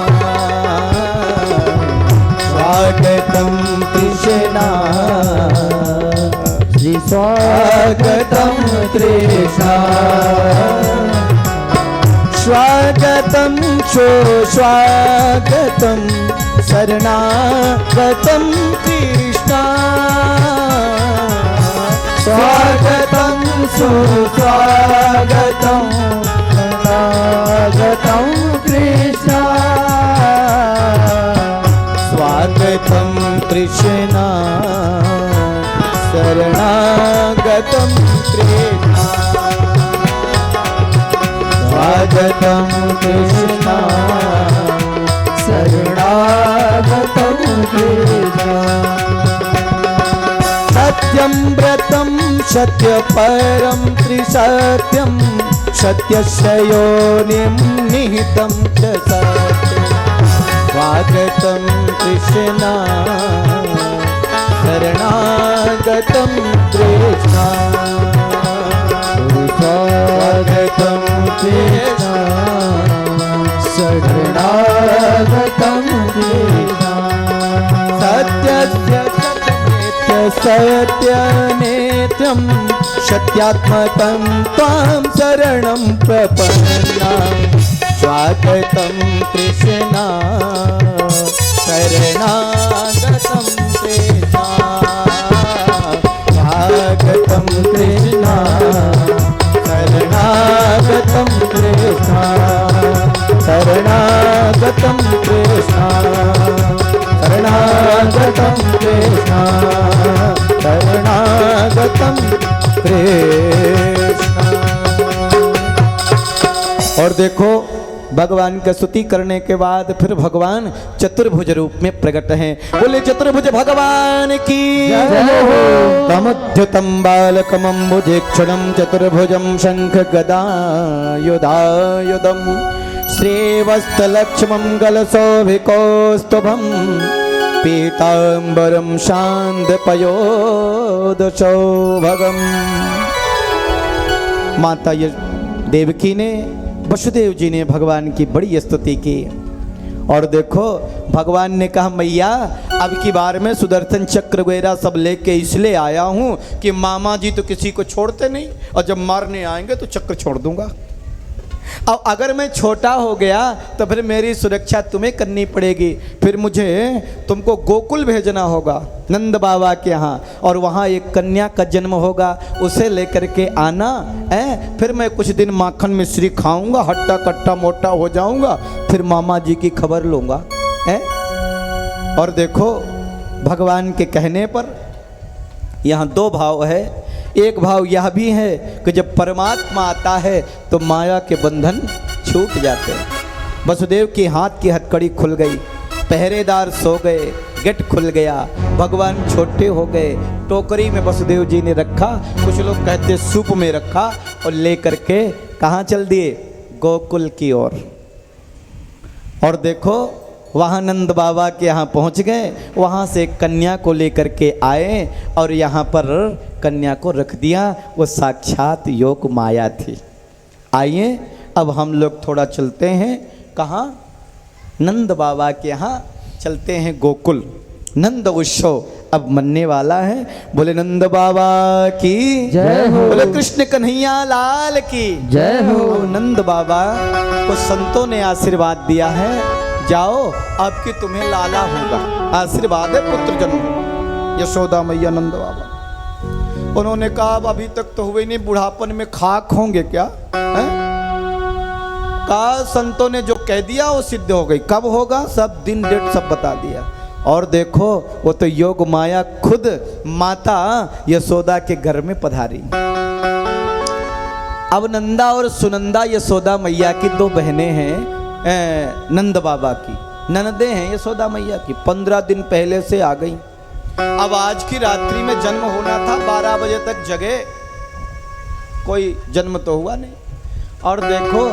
स्वागतम कृष्णा श्री स्वागतम कृष्णा स्वागतम स्वागतम शरणागतम कृष्णा स्वागतम सुस्वागतम स्वागतम कृष्णा स्वागतम कृष्णा शरणागतम कृष्णा स्वागतम कृष्णा शरणागतम कृष्णा सत्यं व्रतं सत्यपरं त्रिसत्यं सत्यस्य योनिं निहितं च सत्यं स्वागतं कृष्णा शरणागतं कृष्णा स्वागतं कृष्णा शरणागतम कृष्णा सत्यस्य सत्यनेत्रं सत्यात्मकं त्वां शरणं प्रपन्नां स्वागतं कृष्णा शरणागतं कृष्णा स्वागतं कृष्णा शरणागतं कृष्णा शरणागतं कृष्णा शरणागतं कृष्णा शरणागतं कृष्णा। और देखो भगवान का स्तुति करने के बाद फिर भगवान चतुर्भुज रूप में प्रकट हैं। बोले चतुर्भुज भगवान की जय हो। तमद्युतं बालकमम्बुजेक्षणं चतुर्भुजं शंख गदायुधायुधं श्रीवत्सलक्ष्मङ्गलशोभिकौस्तुभं पीताम्बरं शान्तपयोदशोभगम्। माता देवकी ने वसुदेव जी ने भगवान की बड़ी स्तुति की। और देखो भगवान ने कहा मैया अब की बार में सुदर्शन चक्र वगैरह सब लेके इसलिए आया हूँ कि मामा जी तो किसी को छोड़ते नहीं, और जब मारने आएंगे तो चक्र छोड़ दूंगा। अब अगर मैं छोटा हो गया तो फिर मेरी सुरक्षा तुम्हें करनी पड़ेगी। फिर मुझे तुमको गोकुल भेजना होगा नंद बाबा के यहाँ, और वहाँ एक कन्या का जन्म होगा, उसे लेकर के आना है। फिर मैं कुछ दिन माखन मिश्री खाऊंगा, हट्टा कट्टा मोटा हो जाऊंगा, फिर मामा जी की खबर लूँगा है। और देखो भगवान के कहने पर यहाँ 2 भाव है। एक भाव यह भी है कि जब परमात्मा आता है तो माया के बंधन छूट जाते हैं। वसुदेव के हाथ की हथकड़ी खुल गई, पहरेदार सो गए, गेट खुल गया, भगवान छोटे हो गए। टोकरी में वसुदेव जी ने रखा, कुछ लोग कहते सूप में रखा, और लेकर के कहाँ चल दिए? गोकुल की ओर। और देखो वहाँ नंद बाबा के यहाँ पहुँच गए, वहाँ से कन्या को लेकर के आए और यहाँ पर कन्या को रख दिया। वो साक्षात योग माया थी। आइए अब हम लोग थोड़ा चलते हैं, कहाँ? नंद बाबा के यहाँ चलते हैं, गोकुल। नंद उत्सव अब मनने वाला है। बोले नंद बाबा की जय हो। बोले कृष्ण कन्हैया लाल की जय हो। नंद बाबा को संतों ने आशीर्वाद दिया है, जाओ अब कि तुम्हें लाला होगा। आशीर्वाद है पुत्र जन्म। यशोदा मैया नंद बाबा उन्होंने कहा अब अभी तक तो हुए नहीं, बुढ़ापन में खाक होंगे क्या? कहा संतों ने जो कह दिया वो सिद्ध हो गई। कब होगा? सब दिन डेट सब बता दिया। और देखो वो तो योग माया खुद माता यशोदा के घर में पधारी। अब नंदा और सुनंदा यशोदा मैया की दो बहनें हैं, नंद बाबा की ननदे हैं यशोदा मैया की। 15 दिन पहले से आ गई। अब आज की रात्रि में जन्म होना था, 12 बजे तक जगे, कोई जन्म तो हुआ नहीं। और देखो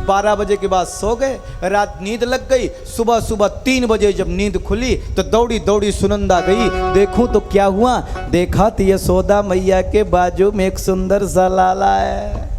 12 बजे के बाद सो गए, रात नींद लग गई। सुबह सुबह 3 बजे जब नींद खुली तो दौड़ी दौड़ी सुनंदा गई, देखूं तो क्या हुआ? देखा तो यशोदा मैया के बाजू में एक सुंदर सा लाला है।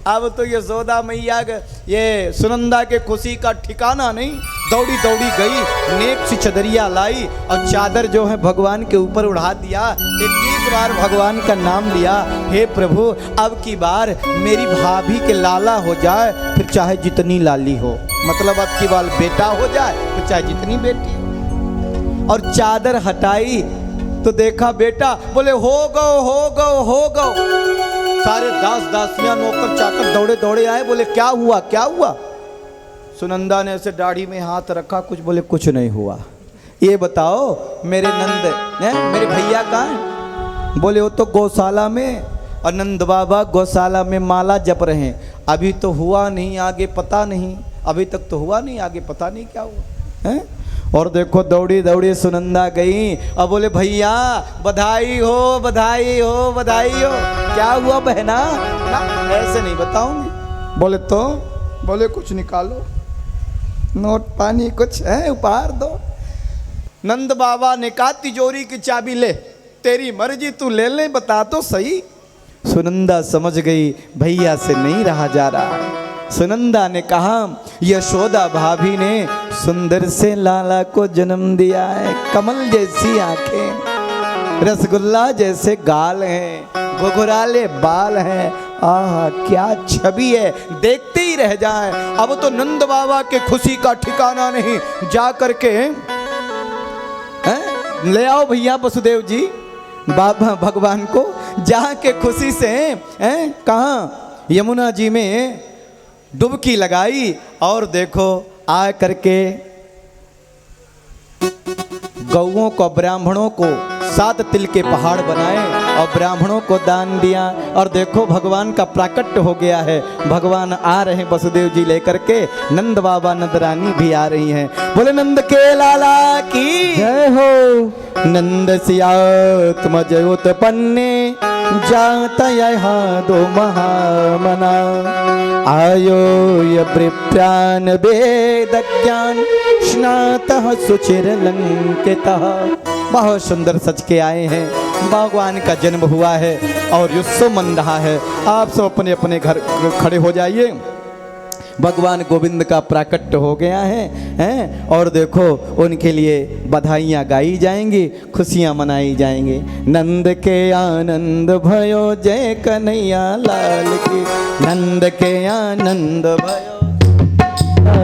अब तो यशोदा मैया ये सुनंदा के खुशी का ठिकाना नहीं। दौड़ी दौड़ी गई, नेक सी चदरिया लाई और चादर जो है भगवान के ऊपर उड़ा दिया। 21 बार भगवान का नाम लिया, हे प्रभु अब की बार मेरी भाभी के लाला हो जाए, फिर चाहे जितनी लाली हो, मतलब अब की बार बेटा हो जाए फिर चाहे जितनी बेटी हो। और चादर हटाई तो देखा बेटा। बोले हो गो हो गो हो गो। सारे दास दासियां नौकर चाकर दौड़े दौड़े आए। बोले क्या हुआ क्या हुआ? सुनंदा ने ऐसे दाढ़ी में हाथ रखा, कुछ बोले कुछ नहीं हुआ। ये बताओ मेरे नंद हैं, मेरे भैया कहाँ हैं? बोले वो तो गौशाला में, और नंद बाबा गौशाला में माला जप रहे हैं। अभी तो हुआ नहीं, आगे पता नहीं, अभी तक तो हुआ नहीं, आगे पता नहीं क्या हुआ है। और देखो दौड़ी दौड़ी सुनंदा गई और बोले भैया बधाई हो बधाई हो बधाई हो। क्या हुआ बहना? ना ऐसे नहीं बताऊंगी। बोले तो? बोले कुछ निकालो, नोट पानी कुछ है, उपहार दो। नंद बाबा ने कहा तिजोरी की चाबी ले, तेरी मर्जी तू ले ले, बता तो सही। सुनंदा समझ गई भैया से नहीं रहा जा रहा। सुनंदा ने कहा यशोदा भाभी ने सुंदर से लाला को जन्म दिया है। कमल जैसी आंखें, रसगुल्ला जैसे गाल हैं, घुघराले बाल हैं, आहा क्या छवि है, देखते ही रह जाए। अब तो नंद बाबा के खुशी का ठिकाना नहीं। जा करके ले आओ भैया वसुदेव जी बाबा भगवान को, जहाँ के खुशी से कहाँ यमुना जी में डुबकी लगाई। और देखो आ करके गौओं को, ब्राह्मणों को 7 तिल के पहाड़ बनाए और ब्राह्मणों को दान दिया। और देखो भगवान का प्राकट्य हो गया है, भगवान आ रहे हैं वसुदेव जी लेकर के। नंद बाबा नंद रानी भी आ रही हैं। बोले नंद के लाला की जय हो। नंद सियात्मज उत्पन्ने जात यहाँ दो महामना। आयो यप्रान वेद ज्ञान स्नातः सुचिरलंकितः। बहुत सुंदर सच के आए हैं, भगवान का जन्म हुआ है और उत्सव मन रहा है। आप सब अपने अपने घर खड़े हो जाइए। भगवान गोविंद का प्राकट्य हो गया है और देखो उनके लिए बधाइयाँ गाई जाएंगी, खुशियाँ मनाई जाएंगी। नंद के आनंद भयो जय कन्हैया लाल की। नंद के आनंद भयो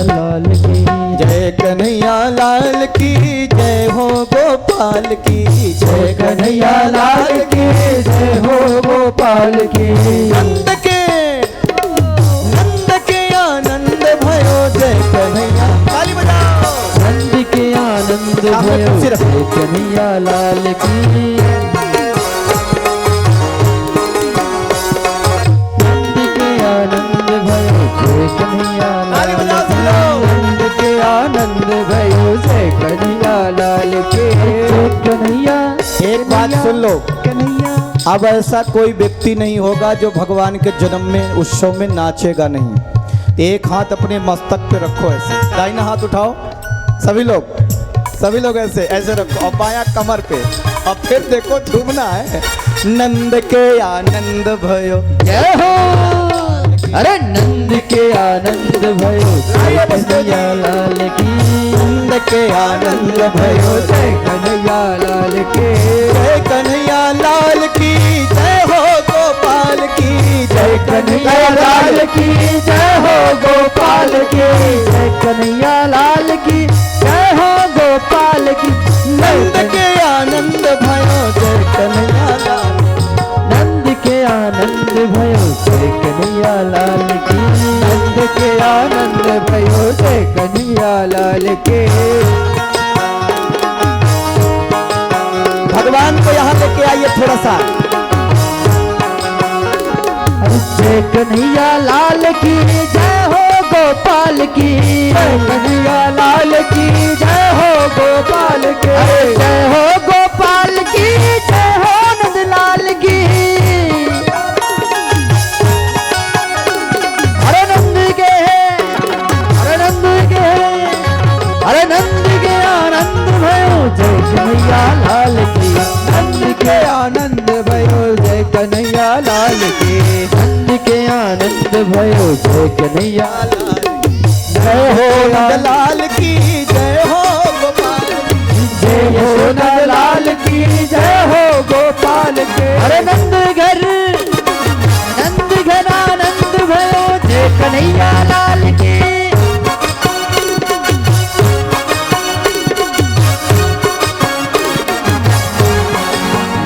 लाल की जय कन्हैया लाल की। जय हो गोपाल की जय कन्हैया लाल की जय हो गोपाल की। नंद के आनंद भयो जय कन्हैया। ताली बजाओ। नंद के आनंद भयो जय कन्हैया लाल की। नंद के आनंद भयो जय कन्हैया लाल की। नंद के आनंद भयो जय कन्हैया लाल की। कन्हैया एक बात सुन लो, कन्हैया। अब ऐसा कोई व्यक्ति नहीं होगा जो भगवान के जन्म में उत्सव में नाचेगा नहीं। एक हाथ अपने मस्तक पे रखो, ऐसे दाहिना हाथ उठाओ, सभी लोग ऐसे ऐसे रखो और बायां कमर पे और फिर देखो झूमना है। नंद के आनंद भयो जय हो। अरे नंद के आनंद भयो जय कन्हैया लाल की। नंद के आनंद भयो जय कन्हैया लाल के। जय कन्हैया लाल की जय हो गोपाल की जय कन्हैया लाल की जय हो गोपाल की। जय कन्हैया लाल की जय हो गोपाल की। नंद के आनंद भयो जय कन्हैया लाल। नंद के आनंद भयो जय कन्हैया लाल की। नंद के आनंद भयो जय कन्हैया लाल के। भगवान को यहाँ लेके आइए थोड़ा सा। जय कन्हैया लाल की जय हो गोपाल की। जय कन्हैया लाल की जय हो गोपाल के। जय हो गोपाल की जय हो नंद लाल की। अरे नंद के अरे नंद के अरे नंद के आनंद भयो जय कन्हैया लाल की। नंद के आनंद भयो जय कन्हैया लाल की। नंद के आनंद भयो जय कन्हैया लाल। जय हो नंद लाल की जय हो गोपाल की। जय हो नंद लाल की जय हो गोपाल के। अरे नंद घर आनंद भयो जय कन्हैया लाल की।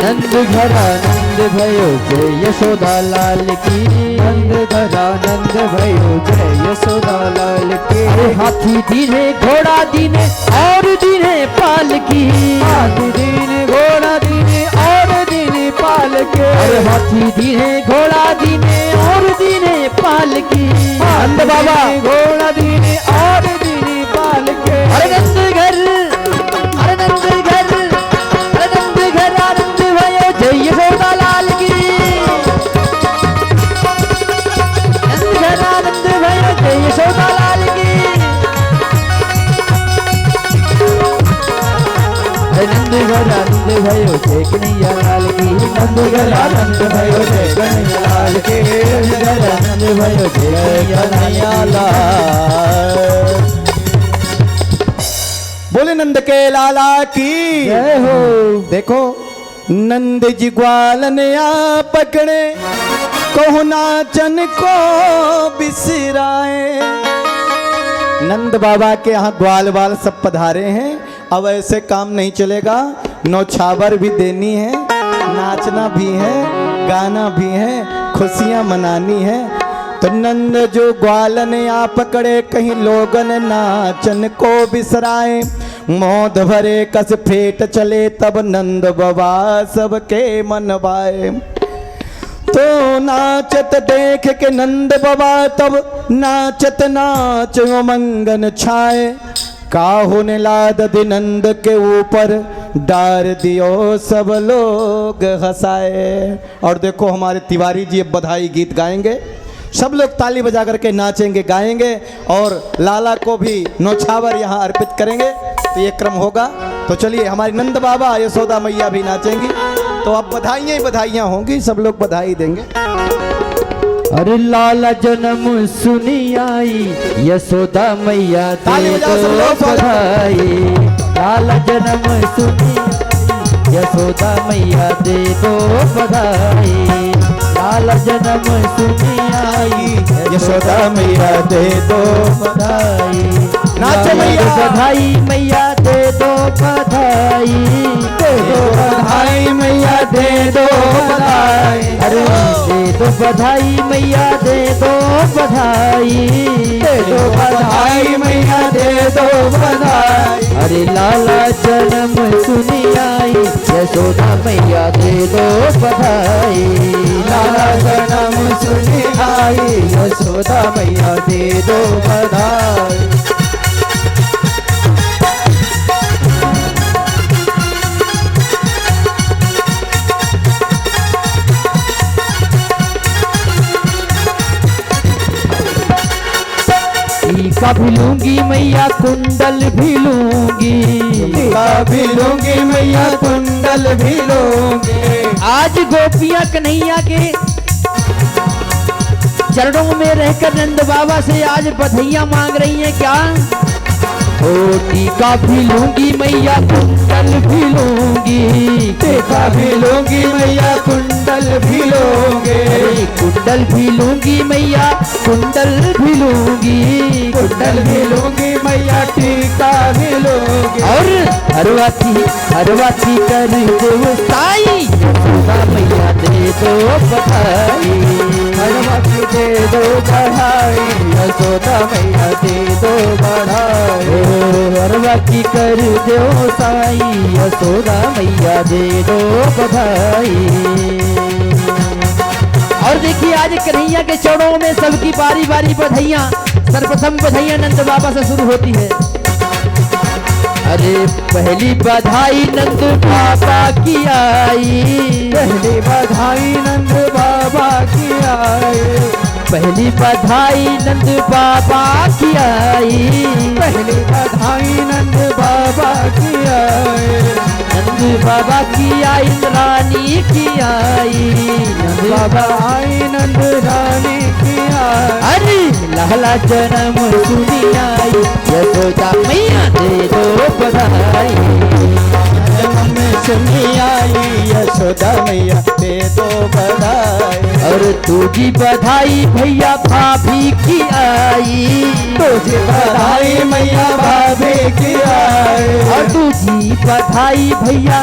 नंद घर आनंद भयो जय यशोदा लाल की। नंद घर आनंद भयो जय यशोदा लाल के। अरे हाथी दीने घोड़ा दीने और दीने पालकी। हाथी दीने घोड़ा दीने और दीने पालके। अरे हाथी दीने घोड़ा दीने और दीने पालकी। नंद बाबा घोड़ा दीने और दीने पालके। अरे नंद घर अरे नंद घर अरे नंद घर आनंद भयो जय यशोदा लाल की। नंद घर आनंद भयो जय यशोदा लाल की। नंद घर आनंद भयो जय कन्हैया लाल की। नंद घर आनंद भयो जय कन्हैया लाल के। नंद घर आनंद भयो जय कन्हैया लाल। बोले नंद के लाला की जय हो। देखो नंद जी ग्वालन आ पकड़े कहु नाचन को बिसराए। नंद बाबा के यहाँ ग्वाल बाल सब पधारे हैं। अब ऐसे काम नहीं चलेगा, नौछावर भी देनी है, नाचना भी है, गाना भी है, खुशियाँ मनानी है। तो नंद जो ग्वालन आ पकड़े कहीं लोगन नाचन को बिसराए। मौध भरे कस फेट चले तब नंद बाबा सबके मन भाए। तो नाचत देख के नंद बाबा तब नाचत नाच मंगन छाए। काहू ने लाद दी नंद के ऊपर डार दियो सब लोग हंसाए। और देखो हमारे तिवारी जी अब बधाई गीत गाएंगे, सब लोग ताली बजा करके नाचेंगे गाएंगे और लाला को भी नौछावर यहाँ अर्पित करेंगे। तो ये क्रम होगा। तो चलिए हमारी नंद बाबा यशोदा मैया भी नाचेंगी। तो अब बधाइयाँ ही बधाइयाँ होंगी, सब लोग बधाई देंगे। अरे लाला जन्म सुनी आई यशोदा मैया ताली दे बजाओ सब दो लोग, बधाई। लाला जन्म सुनी आई यशोदा मैया दे दो बधाई। लाला जन्म सुनी आई यशोदा मैया दे दो बधाई। नाचो मैया। बधाई मैया दे दो बधाई। दे दो बधाई मैया दे दो बधाई। अरे दे दो बधाई मैया दे दो बधाई। दे दो बधाई मैया दे दो बधाई। अरे लाला जन्म सुनी आई यशोदा मैया दे दो बधाई। लाला जन्म सुनी आई यशोदा मैया दे दो बधाई। टीका भी लूंगी मैया कुंडल भी लूंगी, टीका भी लूंगी मैया कुंडल भी लूंगी। आज गोपियां कन्हैया के चरणों में रहकर नंद बाबा से आज बधाइयां मांग रही हैं। क्या? ओ टीका भी लूंगी मैया कुंडल भी लूंगी, टीका भी लूंगी मैया कुंडल भी लूंगी। कुंडल भी लूंगी मैया कुंडल भी लूंगी, कुंडल भी लूंगी मैया टीका भी लूंगी। और हरवाती कर दो साई यशोदा मैया दे दो बधाई, हरवाती दे दो बधाई यशोदा मैया दे दो बधाई। हरवाती कर दो साई यशोदा मैया दे दो बधाई। और देखिए आज कन्हैया के चरणों में सबकी बारी बारी बधाइयां, सर्वप्रथम बधाइयां नंद बाबा से शुरू होती है। अरे पहली बधाई नंद बाबा की आई, पहली बधाई नंद बाबा की आई, पहली बधाई नंद बाबा की आई, पहली बधाई नंद बाबा की आई। नंद बाबा की आई रानी की आई, नंद बाबा आई नंद रानी की आई। अरे लहला जन्म सुनी आई यशोदा मैया दे दो बधाई, जन्म सुनी आई यशोदा मैया दे दो बधाई। और तुझी बधाई भैया भाभी की आई, तुझे बधाई मैया भाभी की आई। और तुझी बधाई भैया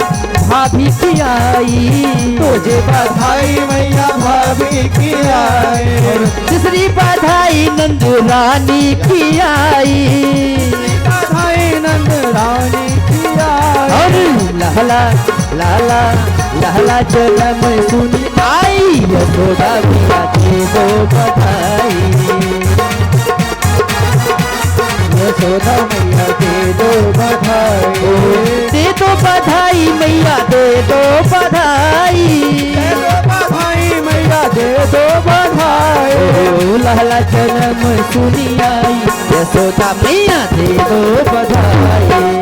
भाभी की आई, तुझे बधाई मैया भाभी की आई। तीसरी बधाई नंद रानी की आई, बधाई नंद रानी की आई। और लहला लाला लहला जन्म सुनी आई यशोदा मैया दे दो बधाई, यशोदा मैया दे दो बधाई। दे दो बधाई मैया दे दो बधाई, दे दो बधाई मैया दे दो बधाई। ओ लहला जन्म सुनी आई यशोदा मैया दे दो बधाई।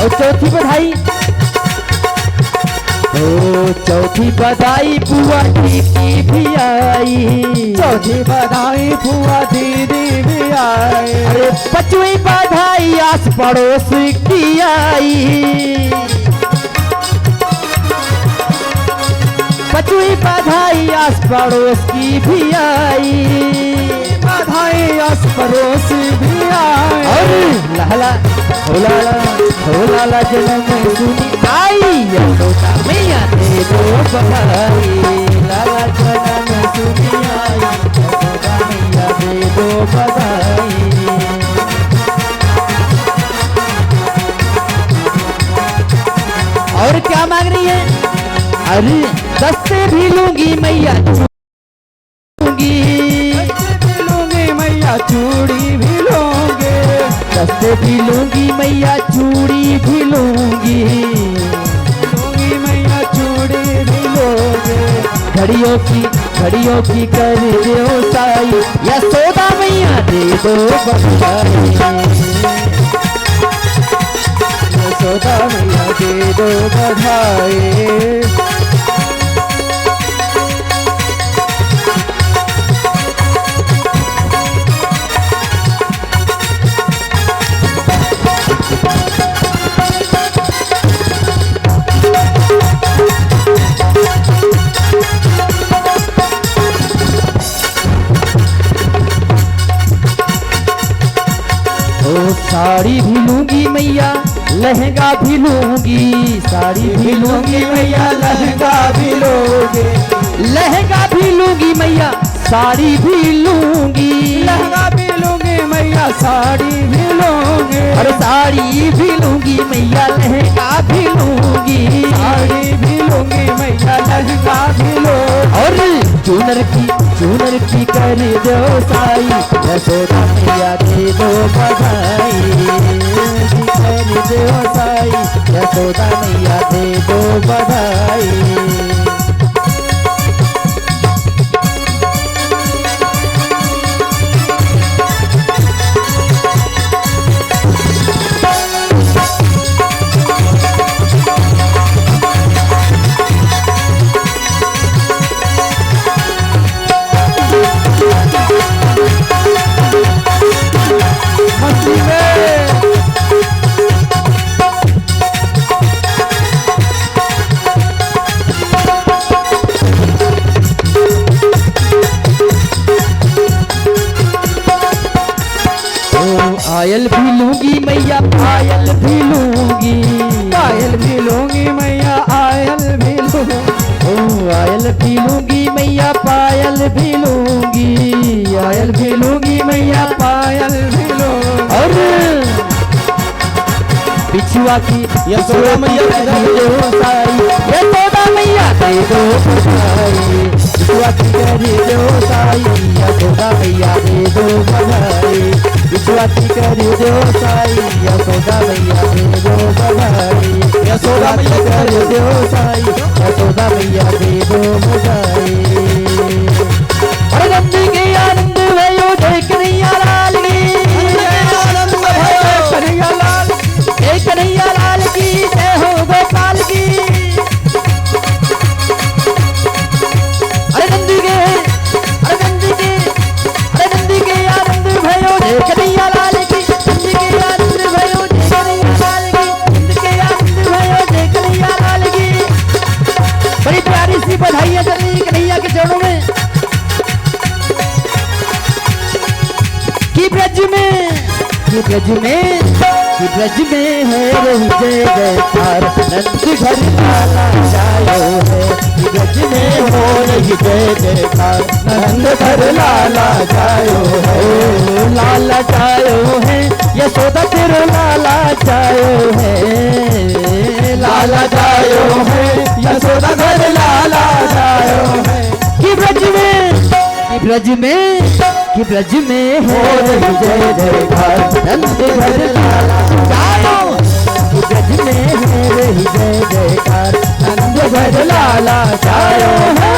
और चौथी बधाई, ओ चौथी बधाई बुआ जी की भी आई, चौथी बधाई फुआ दीदी भी आई। अरे पांचवी बधाई आस पड़ोस की आई, पांचवी बधाई आस पड़ोस की भी आई, बधाई आस पड़ोस भी आई। और लहला हो लाला जन्म सुनी आई यशोदा मैया दे दो बधाई, लाला जन्म सुनी आई यशोदा मैया दे दो बधाई। और क्या मांग रही है? अरे दस्ते भी लूंगी मैया लूंगी, लूंगी मैया चूड़ी भी लूंगी। दस्ते भी लूंगी मैया चूड़ी भी लूंगी, लूंगी मैया चूड़ी भी लूंगी। घड़ियों की कर दो साई यशोदा मैया दे दो बधाई, यशोदा मैया दे दो बधाई। साड़ी भी लूंगी मैया लहंगा भी लूंगी, साड़ी भी लूंगी मैया लहंगा भी लोगे, लहंगा भी लूंगी मैया साड़ी भी लूंगी, लहंगा भी लूंगी मैया साड़ी भी लोगे, और साड़ी भी लूंगी मैया लहंगा भी लूंगी, साड़ी भी लूंगी मैया लहंगा भी लोगे, और चूनर की कर दो साई, यशोदा मैया दे दो बधाई, कर दो साई, यशोदा मैया दे दो बधाई। पायल भी लूंगी मैया पायल भी लूंगी, पायल भी लूंगी मैया आयल भी लूंगी, ओ आयल भी लूंगी मैया पायल भी लूंगी, आयल भी लूंगी मैया पायल भी लूंगी, और बिछुआ की यशोदा मैया दे दो साई, यशोदा मैया दे दो बधाई, बिछुआ की कर दो साई, यशोदा मैया दे दो बधाई, बिछुआ की कर दो साई, यशोदा मैया दे दो बधाई, यशोदा मैया कर दो साई, यशोदा मैया दे दो बधाई। और नंदी के आनंद भयो जय कन्हैया लाल की, आनंद भयो कन्हैया लाल, जय कन्हैया लाल की, जय हो गोपाल की। अरे नंदी के आनंद भयो जय कन्हैया लाल की, नंदी के आनंद भयो जय कन्हैया लाल की, नंदी के आनंद भयो जय कन्हैया लाल की। बड़ी प्यारी सी बधाइयां चल रही कन्हैया के चरणों में कि ब्रज में है रही जय जयकार, नंद घर लाला जायो है, कि ब्रज में हो रही जय जयकार, नंद घर लाला जायो है, लाला जायो है, यशोदा तेरो लाला जायो है, लाला जायो है, यशोदा घर लाला जायो है, कि ब्रज में हो रही जय जयकार, नंद घर लाला जायो, कि ब्रज में है रही जय जयकार, नंद घर लाला जायो है।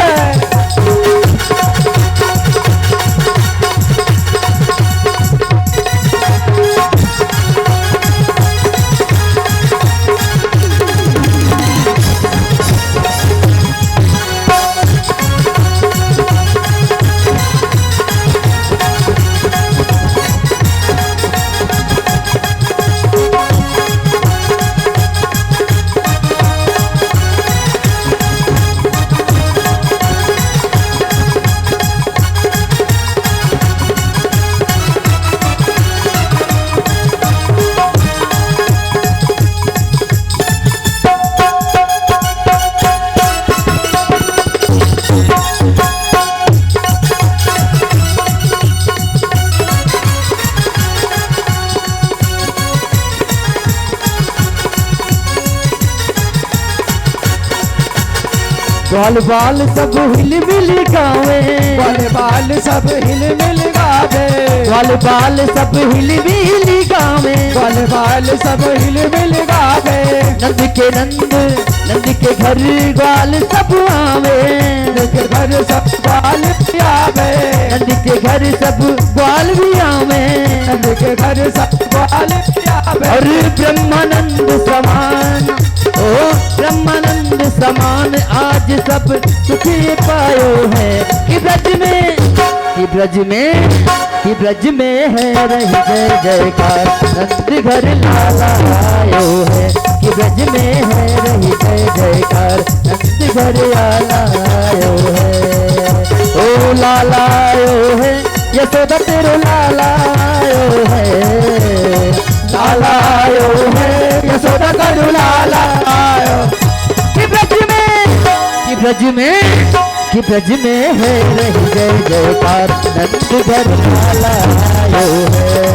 बाल बाल सब हिल मिल गावे, बाल बाल सब हिल मिल गावे, बाल बाल सब हिल मिल गावे, बाल बाल सब हिल मिल गावे, नंद के घर ग्वाल सब आवे, नंद के घर सब ग्वाल भी आवे, नंद के घर सब ग्वाल भी आवे, नंद के घर सब ग्वाल भी आवे, और ब्रह्मानंद समान, ओ ब्रह्मानंद समान आज सब सुख पायो है, कि ब्रज में है रही जय जयकार, नंद घर लाला आयो है, कि ब्रज में है रही जय जयकार, नंद घर लाला आयो है, ओ लाला आयो है, यशोदा तेरो लाला आयो है, ब्रज में कि ब्रज में है रही जय जयकार नंद घर लाला आयो है।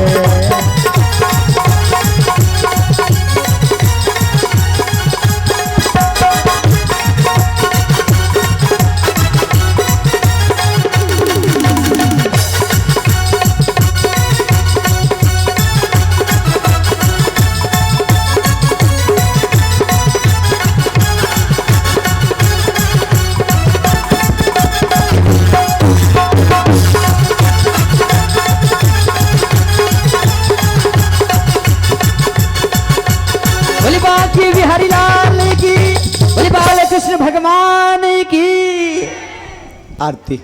बिहारी लाल की, बोले बाल कृष्ण भगवान की आरती।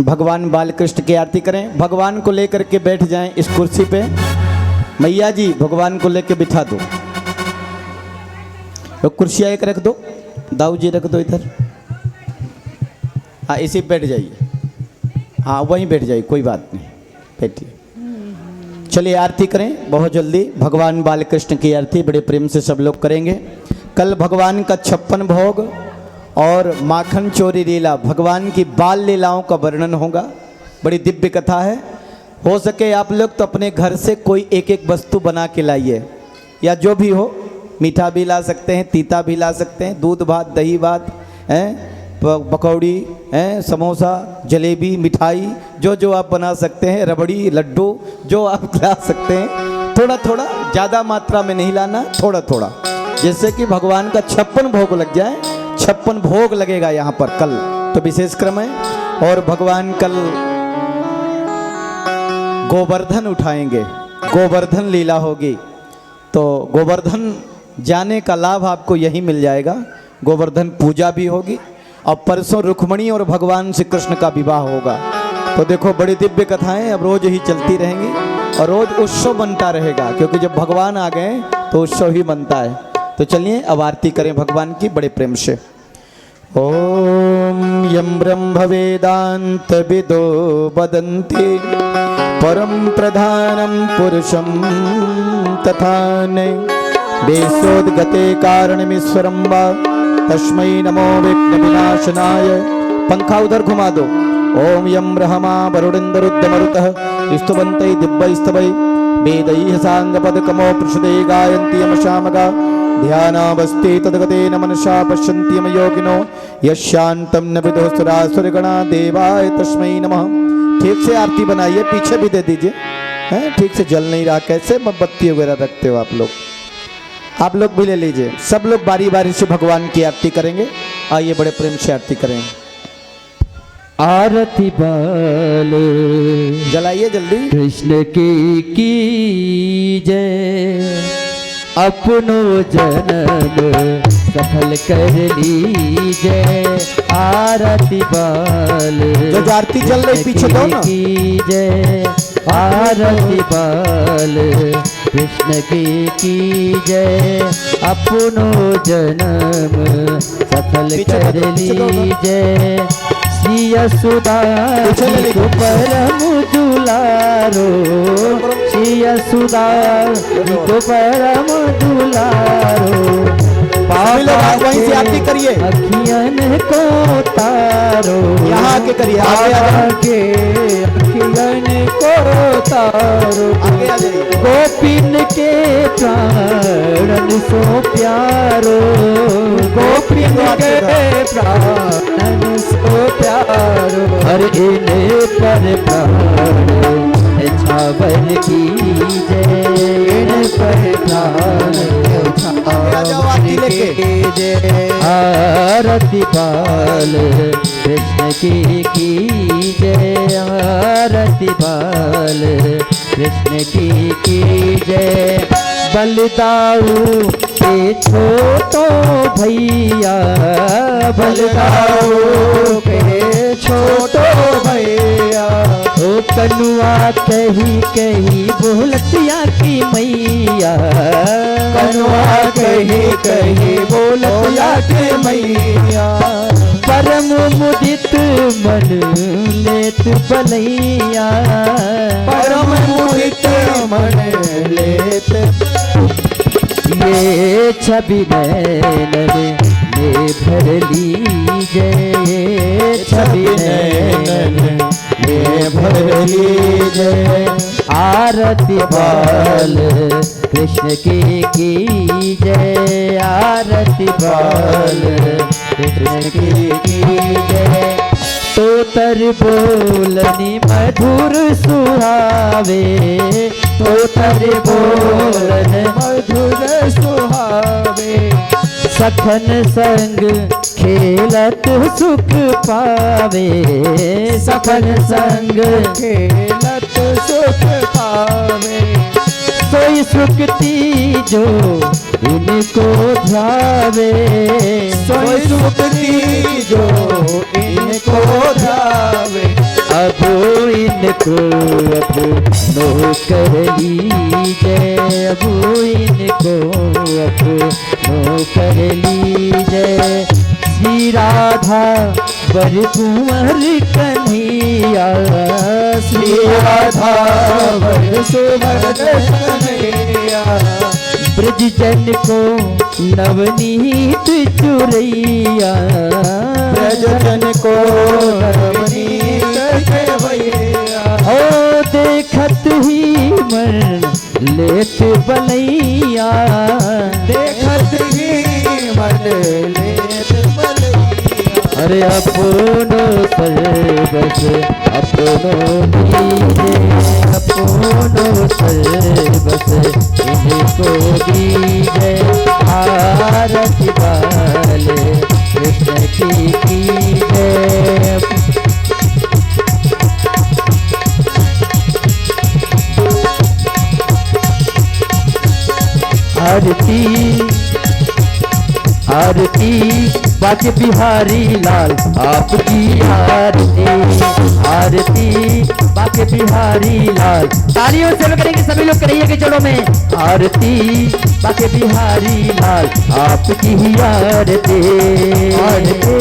भगवान बालकृष्ण की आरती करें। भगवान को लेकर के बैठ जाएं इस कुर्सी पे। मैया जी भगवान को लेकर बिठा दो। तो कुर्सियाँ एक रख दो, दाऊ जी रख दो इधर। हाँ इसी बैठ जाइए। हाँ वहीं बैठ जाइए, कोई बात नहीं, बैठिए। चलिए आरती करें बहुत जल्दी। भगवान बालकृष्ण की आरती बड़े प्रेम से सब लोग करेंगे। कल भगवान का 56 भोग और माखन चोरी लीला, भगवान की बाल लीलाओं का वर्णन होगा। बड़ी दिव्य कथा है। हो सके आप लोग तो अपने घर से कोई एक एक वस्तु बना के लाइए, या जो भी हो, मीठा भी ला सकते हैं, तीता भी ला सकते हैं, दूध भात, दही भात, पकौड़ी, समोसा, जलेबी, मिठाई, जो जो आप बना सकते हैं, रबड़ी, लड्डू, जो आप ला सकते हैं। थोड़ा थोड़ा, ज़्यादा मात्रा में नहीं लाना, थोड़ा थोड़ा, जैसे कि भगवान का 56 भोग लग जाए। 56 भोग लगेगा यहाँ पर कल, तो विशेष क्रम है। और भगवान कल गोवर्धन उठाएंगे, गोवर्धन लीला होगी। तो गोवर्धन जाने का लाभ आपको यही मिल जाएगा। गोवर्धन पूजा भी होगी और परसों रुक्मणी और भगवान श्री कृष्ण का विवाह होगा। तो देखो बड़ी दिव्य कथाएं अब रोज ही चलती रहेंगी और रोज उत्सव बनता रहेगा, क्योंकि जब भगवान आ गए तो उत्सव ही बनता है। तो चलिए अब आरती करें भगवान की बड़े प्रेम से। ओम यं ब्रह्म वेदांत विदो वदन्ति परम प्रधानम पुरुषम तथाने वेशोद्गते कारणमीश्वरं वा तस्मै नमो विघ्न विनाशनाय। पंखा उधर घुमा दो। ओम यं ब्रह्मा वरुणेन्द्रुद्रमरुतः स्तुवन्ते दिव्यैस्तवै वेदैः साङ्गपदकमो पृषदे गायन्ति यमशामगा ध्यानावस्थे तद्गतेन मनसा पश्यन्ति यम योगिनो यशान्तं न विदुः सुरासुरगणा देवाय तस्मै नमः। ठीक से आरती बनाइए, पीछे भी दे दीजिए। हैं ठीक से जल नहीं रहा, कैसे मोमबत्ती वगैरह रखते हो आप लोग? आप लोग भी ले लीजिए। सब लोग बारी बारी से भगवान की आरती करेंगे। आइए बड़े प्रेम से आरती करें। आरती बाल जलाइए जल्दी। कृष्ण की जय, अपनो जन्म सफल कर लीजिए। आरती बाल जो आरती चल रही पीछे दो ना। की जय, आरती बाल कृष्ण की जय, अपनो जन्म सफल कर लीजिए। श्री यशोदा परम दुलारो, श्री यशोदा परम दुलारो, वहीं से आरती करिए। अखियन को तारो, यहाँ आके करिए। आगे अखियन को तारो, गोपिन के प्राणन सो प्यारो, गोपिन के प्राणन सो प्यारो। हर इन्हें पर प्राण छावर की जय, इन पर प्राण छावर की जय। आरती बाल कृष्ण की जय, आरती बाल कृष्ण की जय। बलदाऊ के छोटो भैया, बलदाऊ के छोटो भैया, ओ कनुआ कही कही बोलतिया की मैया, कनुआ कही कही बोलतिया की मैया। परम मुदित मन लेत बलैया, परम मुदित मन लेत। ये छवि नैन भर लीजिए छवि नैनन में भर लीजिए। आरती बाल कृष्ण की कीजिए, आरती बाल कृष्ण की कीजिए। तोतर बोलनी मधुर सुहावे, तोतर बोलन मधुर सुहावे। सखन संग खेलत सुख पावे, सखन संग खेलत सुख पावे। सोई सुखती जो इनको ध्यावे, सोई सुखती जो इनको ध्यावे। अब इनको अपनों कर लीजिए, अब इनको अपनों कर लीजिए। श्री राधा वर कुंवर कन्हैया, श्री राधा वर सुवर कन्हैया। ब्रज जन को नवनीत चुरैया, ब्रज जन को नवनीत चुरैया। हो देखत ही मन लेत बलैया, देखत ही मन लेत बलैया। अरे अपनो सर्वस अपनो दीजिए, अपनो सर्वस इनको दीजिए। आरती बाल कृष्ण की कीजिए। आरती आरती बाके बिहारी लाल आपकी आरती, आरती बाके बिहारी लाल। तालियों से करेंगे सभी लोग, करिए के चलो में। आरती बाके बिहारी लाल आपकी ही आरती, आरती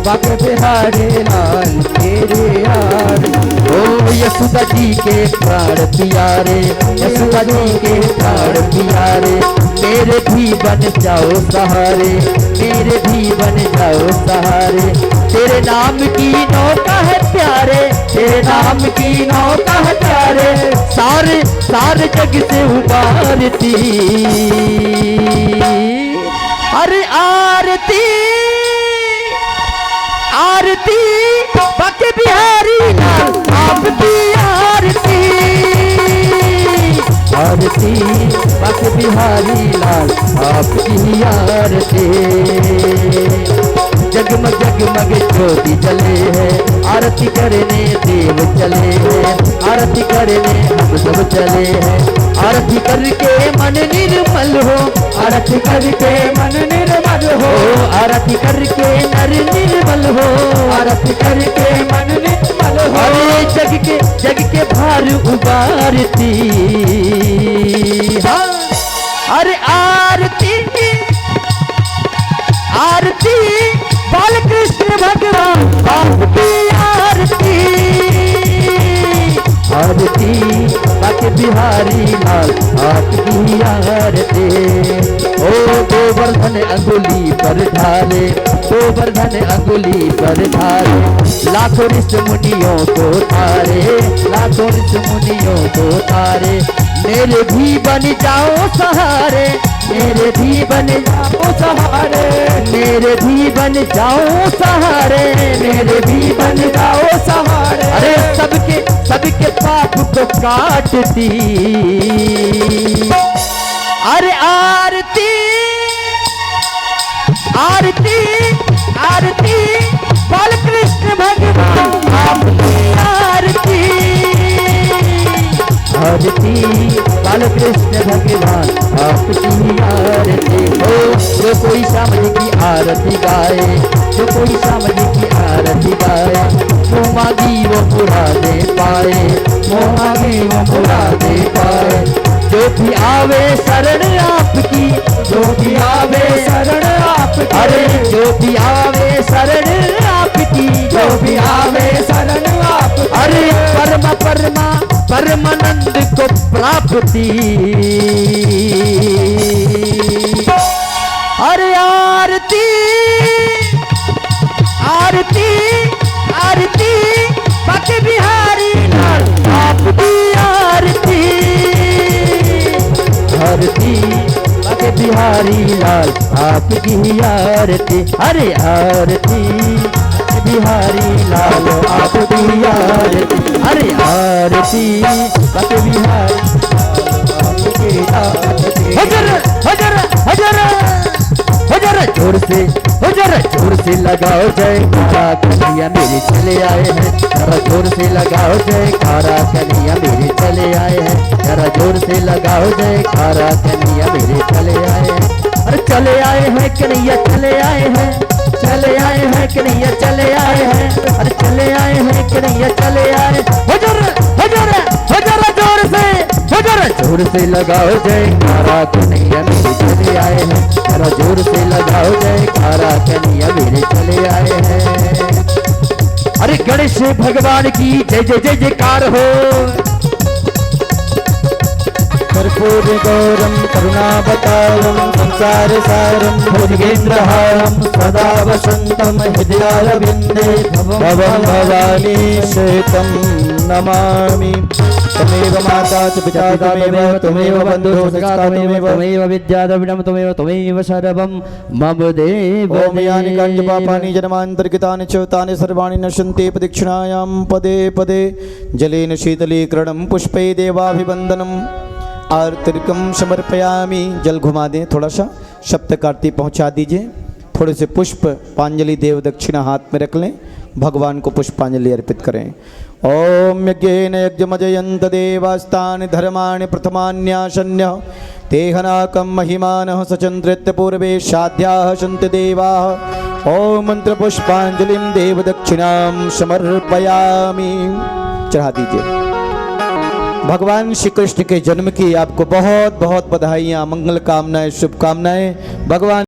बाके बिहारी लाल तेरे आरती। ओ यशोदा जी के प्राण प्यारे, यशोदा जी के प्राण प्यारे। मेरे भी बन जाओ सहारे, मेरे भी बन जाओ सहारे। तेरे नाम की नौका है प्यारे, तेरे नाम की नौका है प्यारे। सारे सारे जग से उबारती, अरे आरती आरती बाके बिहारी लाल आपकी आरती, आरती बाके बिहारी लाल आपकी आरती। जगमग जगमग ज्योति जले है, आरती करने देव चले हैं, आरती करने हम सब चले हैं। आरती करके मन निर्मल हो, आरती करके मन निर्मल हो। आरती करके नर निर्मल हो, आरती करके मन निर्मल हो। अरे जग के भार उबारती, हाँ अरे आरती आरती बाल कृष्ण भगवान आपकी आरती, आरती बाके बिहारी लाल आपकी आरती। ओ गोवर्धन अंगुली पर ढाले, गोवर्धन अंगुली पर ढाले। लाखों ऋषि मुनियों को तारे, लाखों ऋषि मुनियों को तारे। मेरे भी बन जाओ सहारे, मेरे भी बन जाओ सहारे। मेरे भी बन जाओ सहारे, मेरे भी बन जाओ सहारे। अरे सबके पाप को काटती, अरे आरती आरती आरती बालकृष्ण भगवान आपकी आरती, आरती बालकृष्ण भगवान आपकी आरती। हो जो कोई श्याम जी की आरती गाए, जो कोई श्याम जी की आरती गाए। वो मांगी वो मुरादे पाए, वो मांगी वो मुरादे पाए। जो भी आवे शरण आपकी, जो भी आवे शरण आपकी। अरे जो भी आवे शरण आपकी, जो भी आवे शरण आपकी। अरे परमा परमा परमानंद को प्राप्ति, अरे आरती आरती बाके बिहारी लाल आपकी आरती, अरे आरती बाके बिहारी लाल आपकी आरती, अरे आरती बाके बिहारी आपकी आरती। हजर हजर हजर हजर जोर से लगाओ जयकारा, कन्हैया मेरे चले आए हैं, जरा जोर से लगाओ जयकारा, कन्हैया मेरे चले आए हैं, जरा जोर से लगाओ जयकारा, कन्हैया मेरे चले आए हैं, अरे चले आए हैं कन्हैया चले आए हैं, चले आए हैं कन्हैया चले आए हैं, अरे चले आए हैं कन्हैया चले आए, हजर हजर हजर जोर से लगाओ जयकारा, कन्हैया मेरे चले आए हैं, जरा जोर से लगाओ जयकारा, कन्हैया मेरे चले आए हैं। अरे गणेश भगवान की जय जय जय जयकार हो। कर्पूर गौरम करुणावतारम संसार सारम भुजगेन्द्रहारम सदा वसंतम हृदयारविंदे भवं भवानी श्वेतं नमामि। तमेव माता च पिता त्वमेव बन्धुः सखा त्वमेव विद्या द्रविणं त्वमेव सर्वं मम देव। ओम यानि कानि च पापानि जन्मान्तर्गतानि च तानि सर्वाणि नश्यन्ति प्रदक्षिणायां पदे पदे जलेन शीतलीकरणं पुष्पै देवाभिवन्दनम् आर्तिकम समर्पयामि। जल घुमा दें थोड़ा सा, सप्तक आरती पहुँचा दीजिए। थोड़े से पुष्प पांजलि देव दक्षिणा हाथ में रख लें, भगवान को पुष्पांजलि अर्पित करें। ओम यज्ञेन यज्ञमजयन्त देवास्तानि धर्माणि प्रथमान्यासन्य तेहनाकं महिमानः सचन्द्रित्य पूर्वे साध्याः सन्ति देवाः। ओम मंत्र पुष्पांजलिं देव दक्षिणां समर्पयामि। चढ़ा दीजिए। भगवान श्री कृष्ण के जन्म की आपको बहुत बहुत बधाइयाँ, मंगल कामनाएं, शुभकामनाएं। भगवान